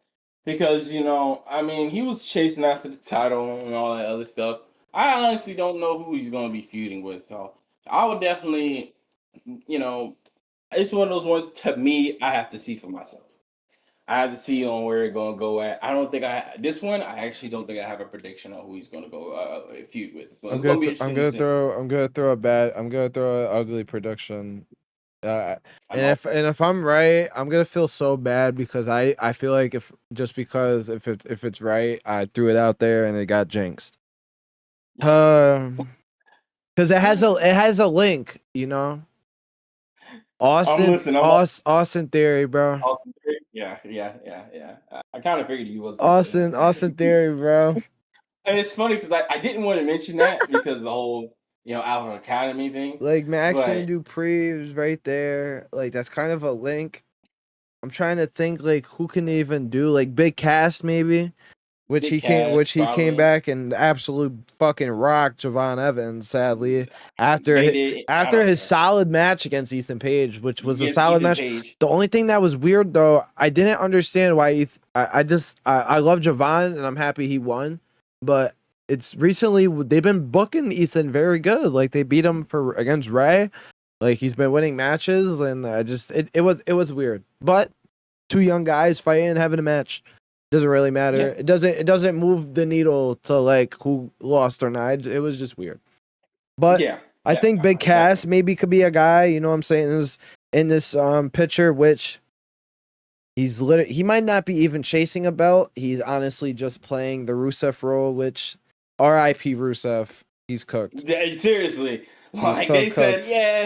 because I mean, he was chasing after the title and all that other stuff. I honestly don't know who he's going to be feuding with, so I would definitely, you know, it's one of those ones. To me, I have to see for myself. I have to see on where it's gonna go at. I don't think this one. I actually don't think I have a prediction on who he's gonna go feud with. So it's gonna be interesting to see. I'm gonna throw a bad. I'm gonna throw an ugly prediction. Uh, I'm all. and if I'm right, I'm gonna feel so bad because I feel like if just because if it's right, I threw it out there and it got jinxed. Because it has a link, you know. I'm listening. Austin Theory, bro. Austin Theory. Yeah. I kind of figured you was gonna say that. Austin Theory, bro. And it's funny because I didn't want to mention that because the whole Alpha Academy thing. Like Maxine But Dupree is right there. Like that's kind of a link. I'm trying to think like who can they even do like Big Cass maybe. Big Cass Which he came probably. back and absolute fucking rocked Javon Evans, sadly. They did. I After don't his care. solid match against Ethan Page, which was a Against solid Ethan match. Page. The only thing that was weird though, I didn't understand why I love Javon and I'm happy he won, but it's recently they've been booking Ethan very good. Like they beat him for against Ray. Like he's been winning matches and I just it was weird. But two young guys fighting and having a match. Doesn't really matter. Yeah. It doesn't move the needle to like who lost or not. It was just weird. But Yeah. I think Big Cass Definitely. maybe could be a guy, you know what I'm saying, in this picture, which he might not be even chasing a belt. He's honestly just playing the Rusev role, which R.I.P. Rusev. He's cooked. Seriously. He's Like so they said, cooked. yeah,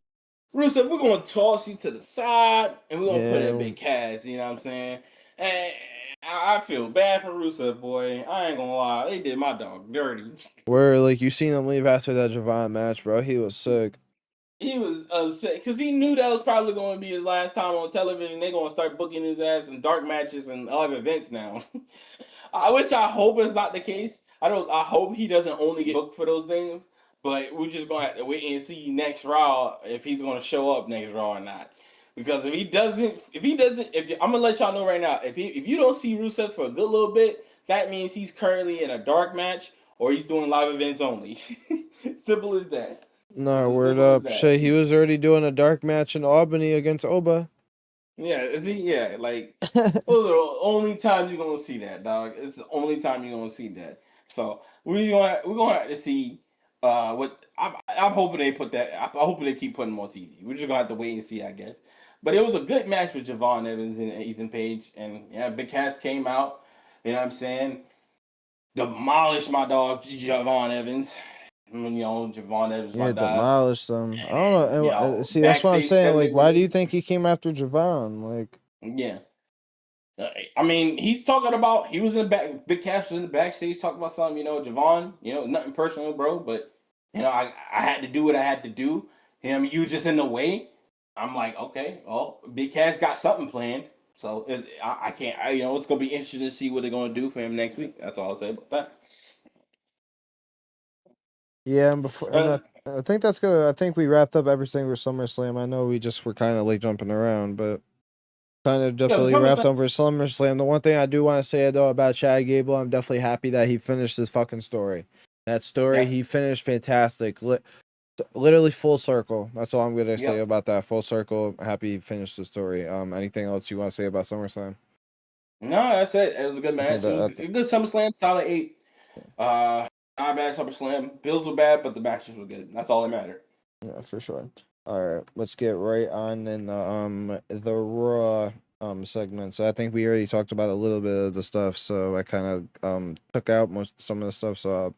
Rusev, we're gonna toss you to the side and we're gonna put in Yeah. Big Cass, you know what I'm saying? And I feel bad for Rusev, boy. I ain't gonna lie. They did my dog dirty. Where like you seen him leave after that Javon match, bro. He was sick. He was upset because he knew that was probably going to be his last time on television. They're going to start booking his ass in dark matches and live events now. Which I hope is not the case. I hope he doesn't only get booked for those things. But we're just going to have to wait and see next Raw if he's going to show up next Raw or not. Because I'm gonna let y'all know right now. If you don't see Rusev for a good little bit, that means he's currently in a dark match or he's doing live events only. Simple as that. It's No, as word simple as up. that. Shit, he was already doing a dark match in Albany against Oba. Yeah, is he? Yeah, like those are the only time you're gonna see that, dog. It's the only time you're gonna see that. So we're gonna have to see what I'm hoping they put that. I'm hoping they keep putting more TV. We're just gonna have to wait and see, I guess. But it was a good match with Javon Evans and Ethan Page, and yeah, Big Cass came out. You know what I'm saying? Demolished my dog Javon Evans. Javon Evans my Yeah, dog. demolished them. I don't And know. See, that's what I'm backstage saying. Like, segment with why do you him. think he came after Javon? Like, Yeah. I mean, he's talking about he was in the back. Big Cass was in the backstage talking about something. Javon. Nothing personal, bro. But I had to do what I had to do. You just in the way. I'm like, okay, well, Big Cass got something planned. So I can't. It's gonna be interesting to see what they're gonna do for him next week. That's all I'll say about that. yeah, and before I think that's good. I think we wrapped up everything with SummerSlam. I know we just were kind of like jumping around, but kind of Yeah, definitely wrapped up with SummerSlam. The one thing I do want to say though about Chad Gable, I'm definitely happy that he finished his fucking story. That story yeah, he finished fantastic. Literally full circle. That's all I'm gonna say yep. about that. Full circle. Happy he finished the story. Anything else you want to say about SummerSlam? No, that's it. It was a good I think match. It was that, a good SummerSlam. Solid 8. Not bad SummerSlam. Bills were bad, but the matches were good. That's all that mattered. yeah, for sure. All right, let's get right on in the Raw segments. I think we already talked about a little bit of the stuff, so I kind of took out some of the stuff, so I'll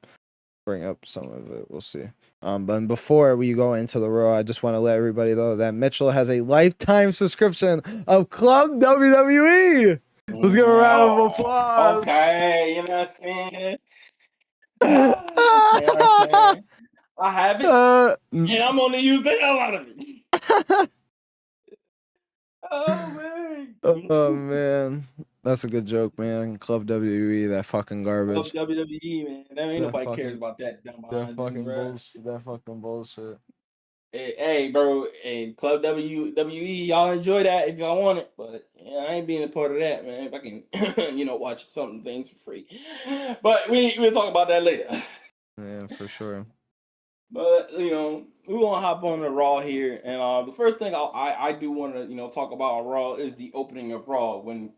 bring up some of it. We'll see. But before we go into the Raw, I just want to let everybody know that Mitchell has a lifetime subscription of Club WWE. Let's give a round of No. applause. Okay, you know what I'm saying? You know what I'm saying? I have it, and I'm gonna use the hell out of it. Oh man. Oh man, that's a good joke, man. Club WWE, that fucking Love garbage. WWE, man. That ain't That nobody cares fucking about that dumb behind dude, bro. That fucking bullshit. Hey, bro, and Club WWE, y'all enjoy that if y'all want it, but yeah, I ain't being a part of that, man. If I can, watch something things for free, but we'll talk about that later. Yeah, for sure. But we want to hop on the Raw here, and the first thing I do want to talk about on Raw is the opening of Raw when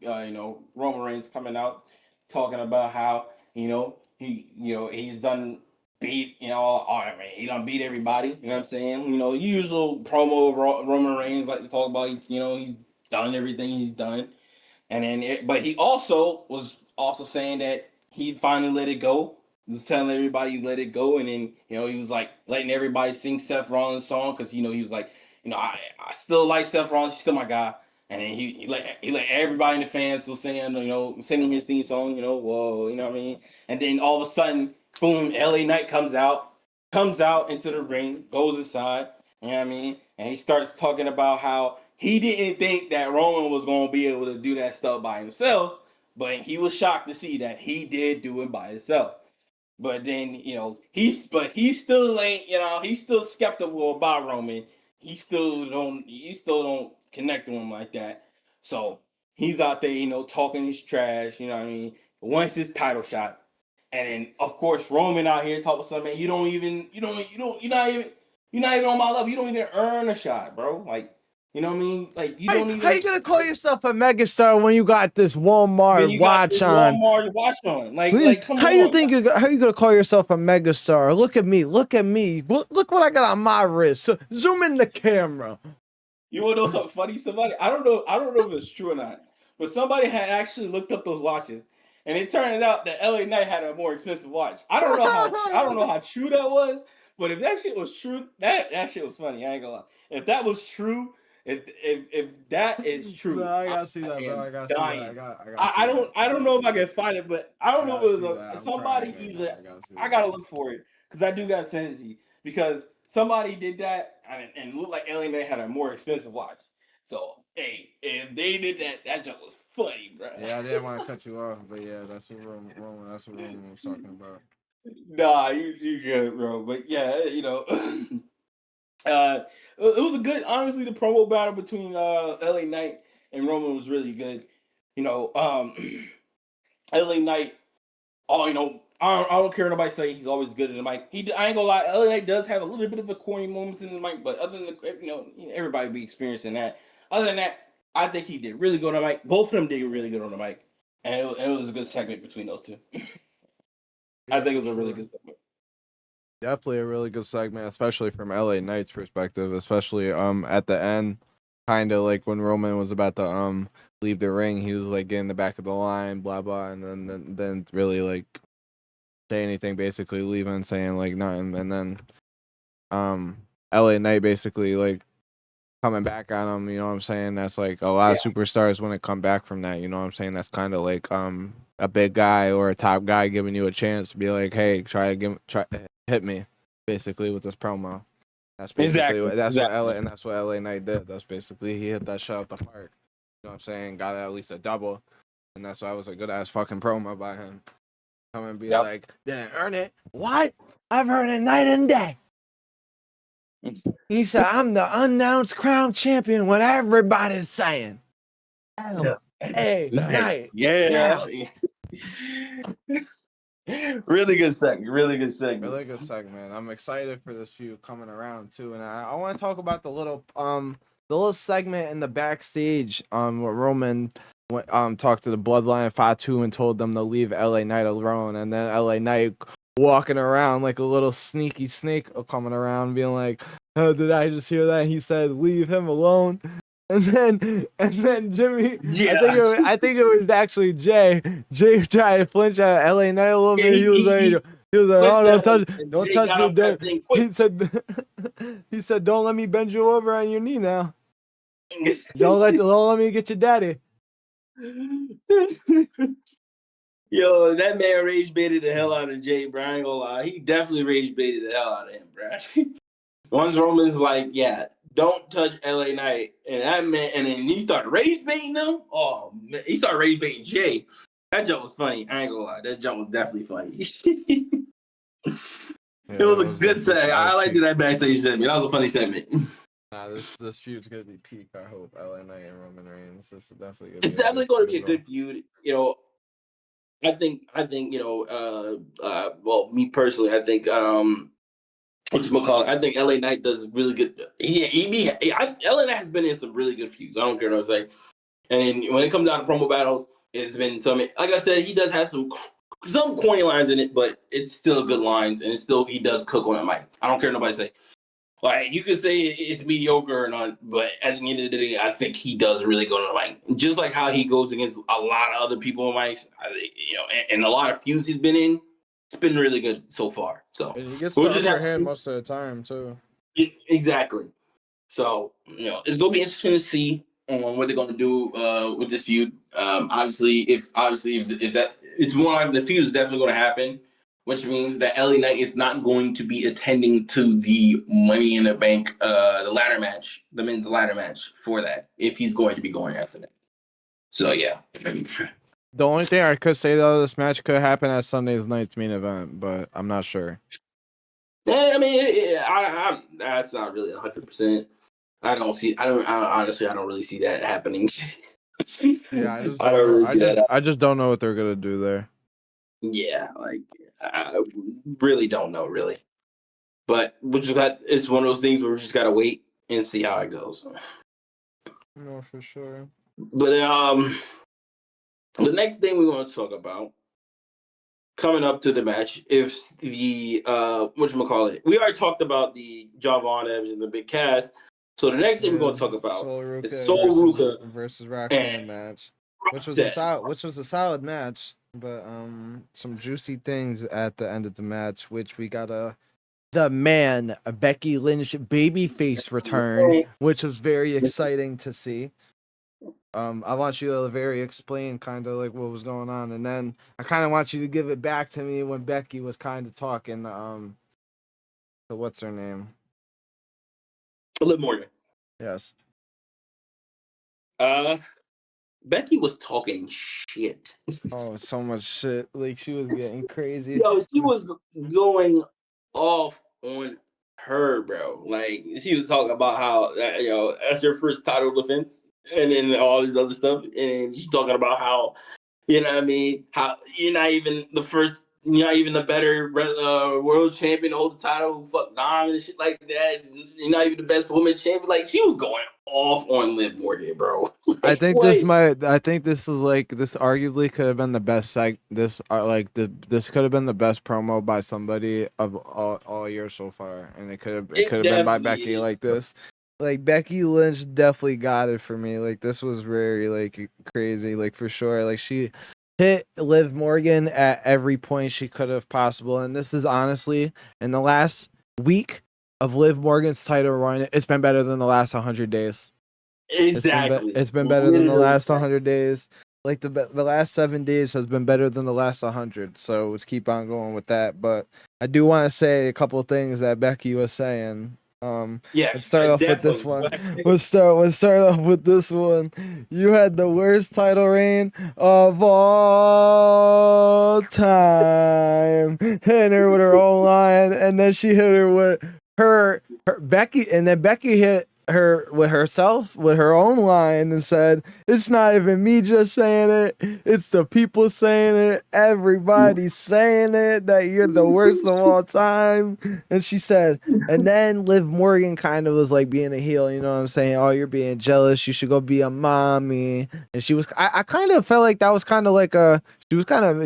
Roman Reigns coming out talking about how he's done beat I mean he done beat everybody. You know what I'm saying? Usual promo of Roman Reigns like to talk about he's done everything he's done. And then, but he also was also saying that he finally let it go. He was telling everybody he let it go, and then he was like letting everybody sing Seth Rollins' song because he was like, I still like Seth Rollins, he's still my guy. And then he let everybody in the fans still singing singing his theme song, whoa, you know what I mean. And then all of a sudden, boom, LA Knight comes out into the ring, goes inside, you know what I mean, and he starts talking about how he didn't think that Roman was going to be able to do that stuff by himself, but he was shocked to see that he did do it by himself. But then, he's still ain't, he's still skeptical about Roman. He still don't connect with him like that. So he's out there, talking his trash, you know what I mean? Wants his title shot. And then of course Roman out here talking something, man, you're not even on my level. You don't even earn a shot, bro. Like, you know what I mean? Like you don't How even you gonna call yourself a megastar when you got this when Walmart you got this watch on? Walmart watch on. Like come How you on. think how you gonna call yourself a megastar? Look at me, look at me. Look what I got on my wrist. Zoom in the camera. You want to know something funny? I don't know if it's true or not, but somebody had actually looked up those watches, and it turned out that LA Knight had a more expensive watch. I don't know how true that was, but if that shit was true, that shit was funny. I ain't gonna lie. If that was true, if that is No, true, I gotta see I that, bro. am I gotta see that. dying. I gotta see that. I don't know if I can find it, but I I don't know gotta if it see was that. I'm somebody crying right now. either. I gotta see I that. gotta look for it because I do got to send it to you because somebody did that and looked like LA Knight had a more expensive watch. So hey, if they did that, that joke was funny, bro. Yeah, I didn't want to cut you off, but yeah, that's what Roman was talking about. Nah, you good, bro. But yeah, it was a good. Honestly, the promo battle between LA Knight and Roman was really good. You know, LA Knight. Oh, I don't care what nobody say. He's always good in the mic. I ain't gonna lie. LA Knight does have a little bit of a corny moments in the mic, but other than everybody be experiencing that. Other than that, I think he did really good on the mic. Both of them did really good on the mic, and it was a good segment between those two. I Yeah, think it for was a really sure. good segment. Definitely a really good segment, especially from LA Knight's perspective, especially at the end, kind of like when Roman was about to leave the ring, he was like getting the back of the line, blah blah, and then really like say anything, basically leaving saying like nothing, and then um LA Knight basically like coming back on him, you know what I'm saying? That's like a lot Yeah, of superstars when it come back from that, you know what I'm saying? That's kind of like a big guy or a top guy giving you a chance to be like, "Hey, try hit me," basically with this promo. That's basically exactly, what exactly. that's what LA Knight did. That's basically he hit that shot out the park. You know what I'm saying? Got at least a double, and that's why it was a good ass fucking promo by him. Come and be Yep. like, "Didn't earn it? What? I've earned it night and day." He said, "I'm the unannounced crown champion." What everybody's saying. Yeah. Hey, Nice. Knight. Yeah. Yeah. Really good segment. Really good segment. Really good segment. I'm excited for this feud coming around too, and I want to talk about the little segment in the backstage where Roman talked to the Bloodline Fatu and told them to leave LA Knight alone, and then LA Knight walking around like a little sneaky snake coming around being like, "Oh, did I just hear that?" And he said, "Leave him alone." And then Jimmy, Yeah. I think it was actually Jay. Jay tried to flinch at LA Knight a little Yeah, bit. He was like, switched "Oh, up and don't Jay touch got me." off that Don't. thing quick. He said, he said, "Don't let me bend you over on your knee now. Don't let me get your daddy." Yo, that man rage baited the hell out of Jay, bro. I ain't gonna lie. He definitely rage baited the hell out of him, bro. Once Roman's like, yeah, don't touch LA Knight. And that man, and then he started rage baiting him. Oh, man. He started rage baiting Jay. That jump was funny. I ain't gonna lie. That jump was definitely funny. It Yeah, was that a was good definitely segment. that I was liked peak. that backstage segment. That was a funny segment. Nah, this feud's gonna be peak. I hope LA Knight and Roman Reigns. This is definitely gonna It's be a definitely good going to be a feud, bro. good feud. I think, well, me personally, I think whatchamacallit, I think LA Knight does really good. LA Knight has been in some really good feuds. I don't care what I'm saying. And then when it comes down to promo battles, it's been some. Like I said, he does have some corny lines in it, but it's still good lines, and it's still he does cook on a mic. I don't care what nobody say. Like you could say it's mediocre or not, but at the end of the day, I think he does really go on the mic. Just like how he goes against a lot of other people on mics, I think, and a lot of feuds he's been in, it's been really good so far. So And he gets we'll the just upper have to hand see. most of the time too. Exactly. So it's gonna be interesting to see on what they're gonna do with this feud. Obviously, if that it's more like the feud is definitely gonna happen, which means that LA Knight is not going to be attending to the Money in the Bank, the ladder match, the men's ladder match for that. If he's going to be going after that, so yeah. The only thing I could say though, this match could happen at Sunday's night's main event, but I'm not sure. I mean, that's not really 100%. I honestly, I don't really see that happening. Yeah, I just I don't don't know. really see that. I just don't know what they're gonna do there. Yeah, like I really don't know, really. But it's one of those things where we just gotta wait and see how it goes. No, for sure. But the next thing we're gonna talk about coming up to the match, if the whatchamacallit, we already talked about the John Vaughn Evans and the Big Cass. So the next thing we're gonna talk about Sol is Ruka Sol Ruka versus and Roxanne match, which was Roxanne. a solid match, but some juicy things at the end of the match, which we got the man, a Becky Lynch babyface return, which was very exciting to see. I want you to very explain kind of like what was going on, and then I kind of want you to give it back to me when Becky was kind of talking. To what's her name? Liv Morgan. Yes. Becky was talking shit. Oh, so much shit. Like she was getting crazy. Yo, she was going off on her, bro. Like she was talking about how that's your first title defense, and then all this other stuff, and she's talking about how what I mean, how you're not even the first, you're not even the better world champion to hold the title, fuck Dom and shit like that. You're not even the best women's champion. Like she was going off on Liv Morgan, bro. I Like think what? I think this is like this arguably could have been the best this this could have been the best promo by somebody of all year so far, and it could It have been by definitely Becky is. like this. Like Becky Lynch definitely got it for me. Like this was very like crazy, like for sure. Like she hit Liv Morgan at every point she could have possible, and this is honestly in the last week of Liv Morgan's title run, it's been better than the last 100 days. Exactly. It's been better than the Literally. last 100 days. Like the last 7 days has been better than the last 100. So let's keep on going with that. But I do want to say a couple things that Becky was saying. Yeah, Let's start off with this definitely. one. Let's start off with this one. You had the worst title reign of all time. Hitting her with her own line, and then she hit her with her Becky, and then Becky hit her with herself with her own line and said, "It's not even me just saying it, it's the people saying it, everybody's saying it, that you're the worst of all time." And she said, and then Liv Morgan kind of was like being a heel, you know what I'm saying? "Oh, you're being jealous, you should go be a mommy." And I kind of felt like that was kind of like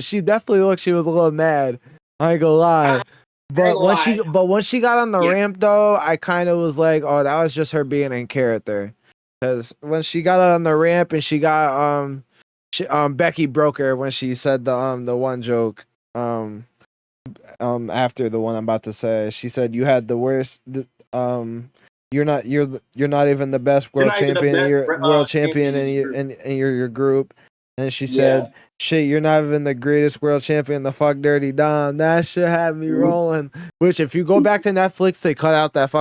she definitely looked, she was a little mad, I ain't gonna lie. I ain't gonna lie. But when she got on the Yeah. ramp though, I kind of was like, "Oh, that was just her being in character." Because when she got on the ramp and she got Becky broke her when she said the one joke after the one I'm about to say. She said, "You had the worst you're not even the best You're world not even the champion. best You're world champion champion in in the your group. your group." And she Yeah. said, "Shit, you're not even the greatest world champion. The fuck Dirty Dom." That shit had me rolling. Which, if you go back to Netflix, they cut out that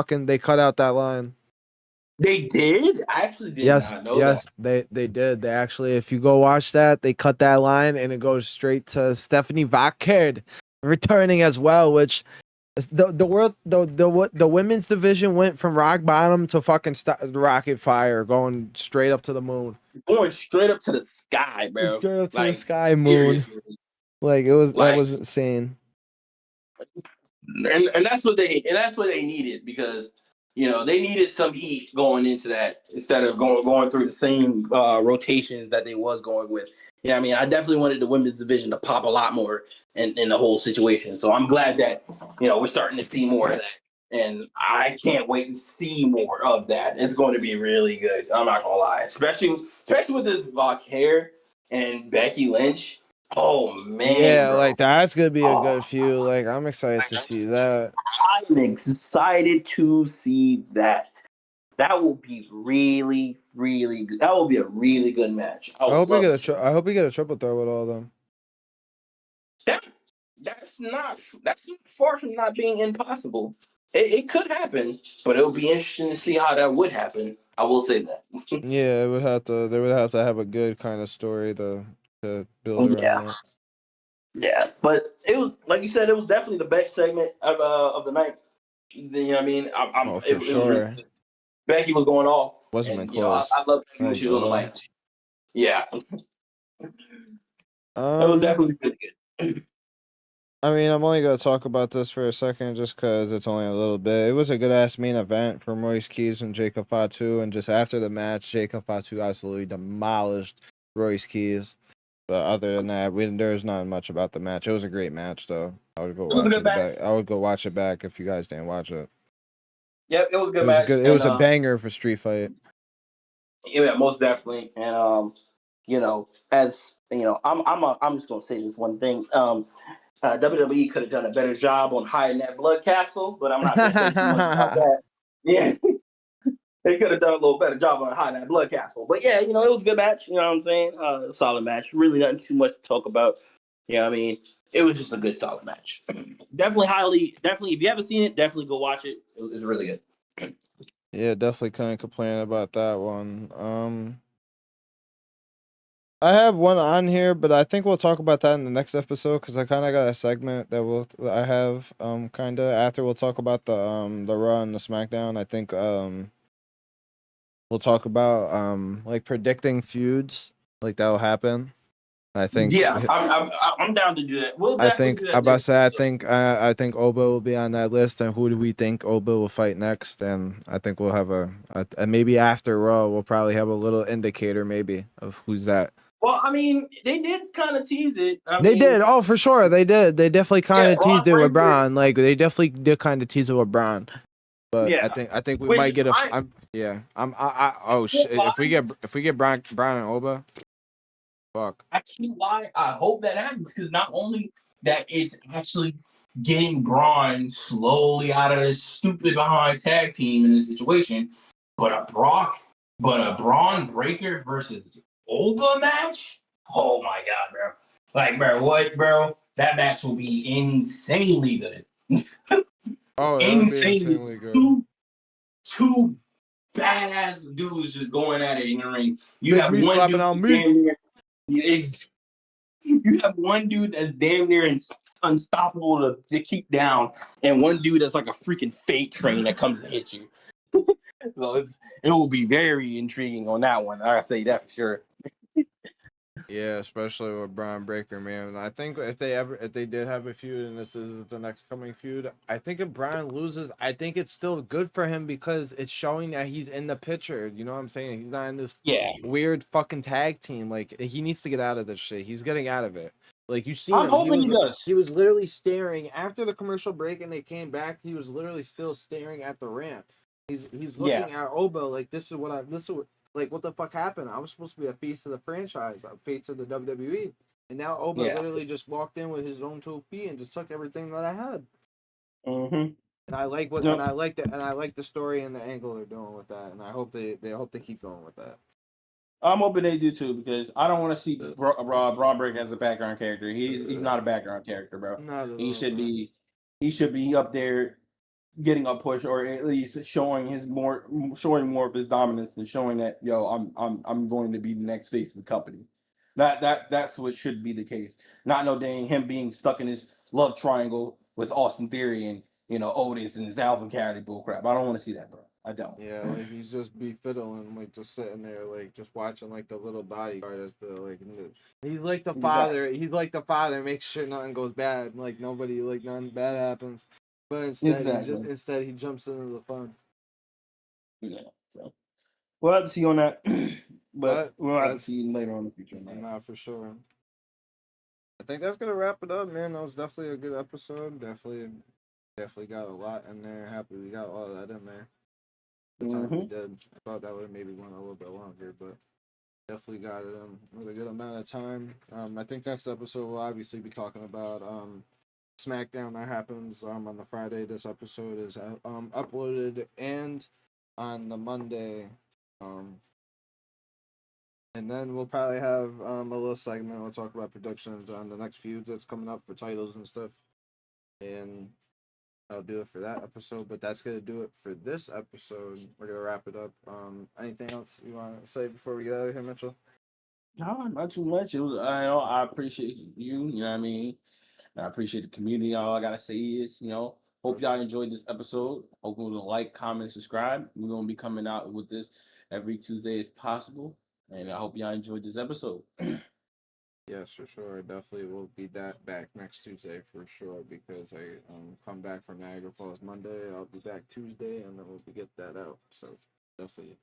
line. They did? I actually did Yes, not know that. they did. They actually, if you go watch that, they cut that line and it goes straight to Stephanie Vakerd returning as well, which the women's division went from rock bottom to fucking rocket fire, going straight up to the moon. Going straight up to the sky, bro. Straight up to the Like sky, moon. seriously. Like that Like was insane. and that's what they needed, because they needed some heat going into that, instead of going through the same rotations that they was going with. I mean, I definitely wanted the women's division to pop a lot more in the whole situation. So I'm glad that we're starting to see more of that, and I can't wait to see more of that. It's going to be really good. I'm not gonna lie, especially with this hair and Becky Lynch. Oh man, Yeah, bro. like that's gonna be a Oh, good feud. Like I'm excited to see that. I'm excited to see that. That will be really, really good. That will be a really good match. I I would hope we love get to a see I hope we get a triple threat with all of them. that. That's far from not being impossible. It could happen, but it would be interesting to see how that would happen. I will say that. Yeah, it would have to. They would have to have a good kind of story to build around Yeah, that. yeah. But it was, like you said, it was definitely the best segment of the night. What I mean? Oh, It for was really sure. good. Becky was going off, Wasn't even and close. I love Becky when Like she was on the gonna mic. Yeah, it was lie. definitely really good. I mean, I'm only gonna talk about this for a second, just cause it's only a little bit. It was a good ass main event from Royce Keys and Jacob Fatu, and just after the match, Jacob Fatu absolutely demolished Royce Keys. But other than that, there's not much about the match. It was a great match, though. I would go It was a watch good it match. back. I would go watch it back if you guys didn't watch it. Yep, it was a It good was a match, good. It and was a banger for Street Fight. yeah, most definitely. And as I'm just gonna say this one thing. WWE could have done a better job on hiding that blood capsule, but I'm not gonna say too much about that. Yeah, they could have done a little better job on hiding that blood capsule. But yeah, it was a good match. You know what I'm saying? Solid match. Really nothing too much to talk about. I mean, it was just a good solid match. Definitely. If you haven't seen it, definitely go watch it. It's really good. Yeah, definitely couldn't complain about that one. I have one on here, but I think we'll talk about that in the next episode because I kind of got a segment that I have kind of after we'll talk about the Raw and the SmackDown. I think we'll talk about like predicting feuds like that'll happen. I think Yeah, I'm down to do that. We'll I definitely think do I that about to next say episode. I think Oba will be on that list, and who do we think Oba will fight next? And I think we'll have and maybe after Raw we'll probably have a little indicator maybe of who's that. Well, I mean, they did kind of tease it. I They mean, did. Oh, for sure. They did. They definitely kind yeah, of Braun teased it with Breaker. Braun. Like they definitely did kind of tease it with Braun. But Yeah, I think we which might get a. I Yeah. Oh can't shit. lie. If we get Braun and Oba, fuck. I can't lie. I hope that happens, because not only that it's actually getting Braun slowly out of this stupid behind tag team in this situation, but a Braun Breaker versus Oba match. Oh my god, bro! Like, bro, what, bro? That match will be insanely good. Oh, that would be Insanely insanely good. two badass dudes just going at it in the ring. You Big have meat one slapping dude on who's meat. damn near you have one dude that's damn near unstoppable to keep down, and one dude that's like a freaking freight train that comes to hit you. So it will be very intriguing on that one. I say that for sure. Yeah, especially with Braun Breaker, man. I think if they did have a feud and this is the next coming feud, I think if Braun loses, I think it's still good for him because it's showing that he's in the picture. You know what I'm saying? He's not in this Yeah, weird fucking tag team. Like he needs to get out of this shit. He's getting out of it. Like you've seen I'm him. hoping he does. He was literally staring after the commercial break and they came back. He was literally still staring at the ramp. He's Yeah. looking at Oba like this is what like, what the fuck happened? I was supposed to be a face of the franchise, a face of the WWE. And now Oba Yeah. literally just walked in with his own 2 feet and just took everything that I had. Mm-hmm. And I like what Yep. and I like the story and the angle they're doing with that. And I hope they hope they keep going with that. I'm hoping they do too, because I don't want to see Braun Breaker as a background character. He's not a background character, bro. Not at He all, should man. be he should be up there getting a push, or at least showing more of his dominance, and showing that, yo, I'm going to be the next face of the company. That's what should be the case. Not no dang him being stuck in his love triangle with Austin Theory and Otis and his Alpha Academy bullcrap. I don't want to see that, bro. I don't. Yeah, like he's just be fiddling, like just sitting there, like just watching like the little bodyguard as the like he's like the Exactly. father. He's like the father, makes sure nothing goes bad, like nobody like nothing bad happens. But Exactly. instead he jumps into the fun. Yeah. So we'll have to see on that. But But we'll have to that's see later on in the future. not for sure. I think that's gonna wrap it up, man. That was definitely a good episode. Definitely got a lot in there. Happy we got all that in there. The time we did. I thought that would have maybe went a little bit longer, but definitely got it in with a good amount of time. I think next episode we'll obviously be talking about SmackDown that happens on the Friday. This episode is uploaded, and on the Monday. And then we'll probably have a little segment. We'll talk about predictions on the next feuds that's coming up for titles and stuff. And I'll do it for that episode. But that's gonna do it for this episode. We're gonna wrap it up. Anything else you want to say before we get out of here, Mitchell? No, not too much. It was I appreciate you, you know what I mean? And I appreciate the community. All I gotta say is, hope y'all enjoyed this episode. Hope you will like, comment, subscribe. We're gonna be coming out with this every Tuesday as possible. And I hope y'all enjoyed this episode. Yes, for sure. Definitely will be back next Tuesday for sure because I come back from Niagara Falls Monday. I'll be back Tuesday and then we'll get that out. So definitely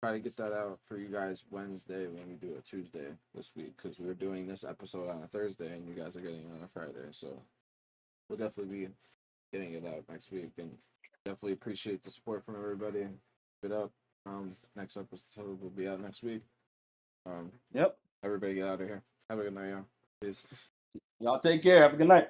try to get that out for you guys Wednesday when we do it Tuesday this week because we're doing this episode on a Thursday and you guys are getting it on a Friday. So we'll definitely be getting it out next week and definitely appreciate the support from everybody. Keep it up. Next episode will be out next week. Yep. Everybody get out of here. Have a good night, y'all. Peace. Y'all take care. Have a good night.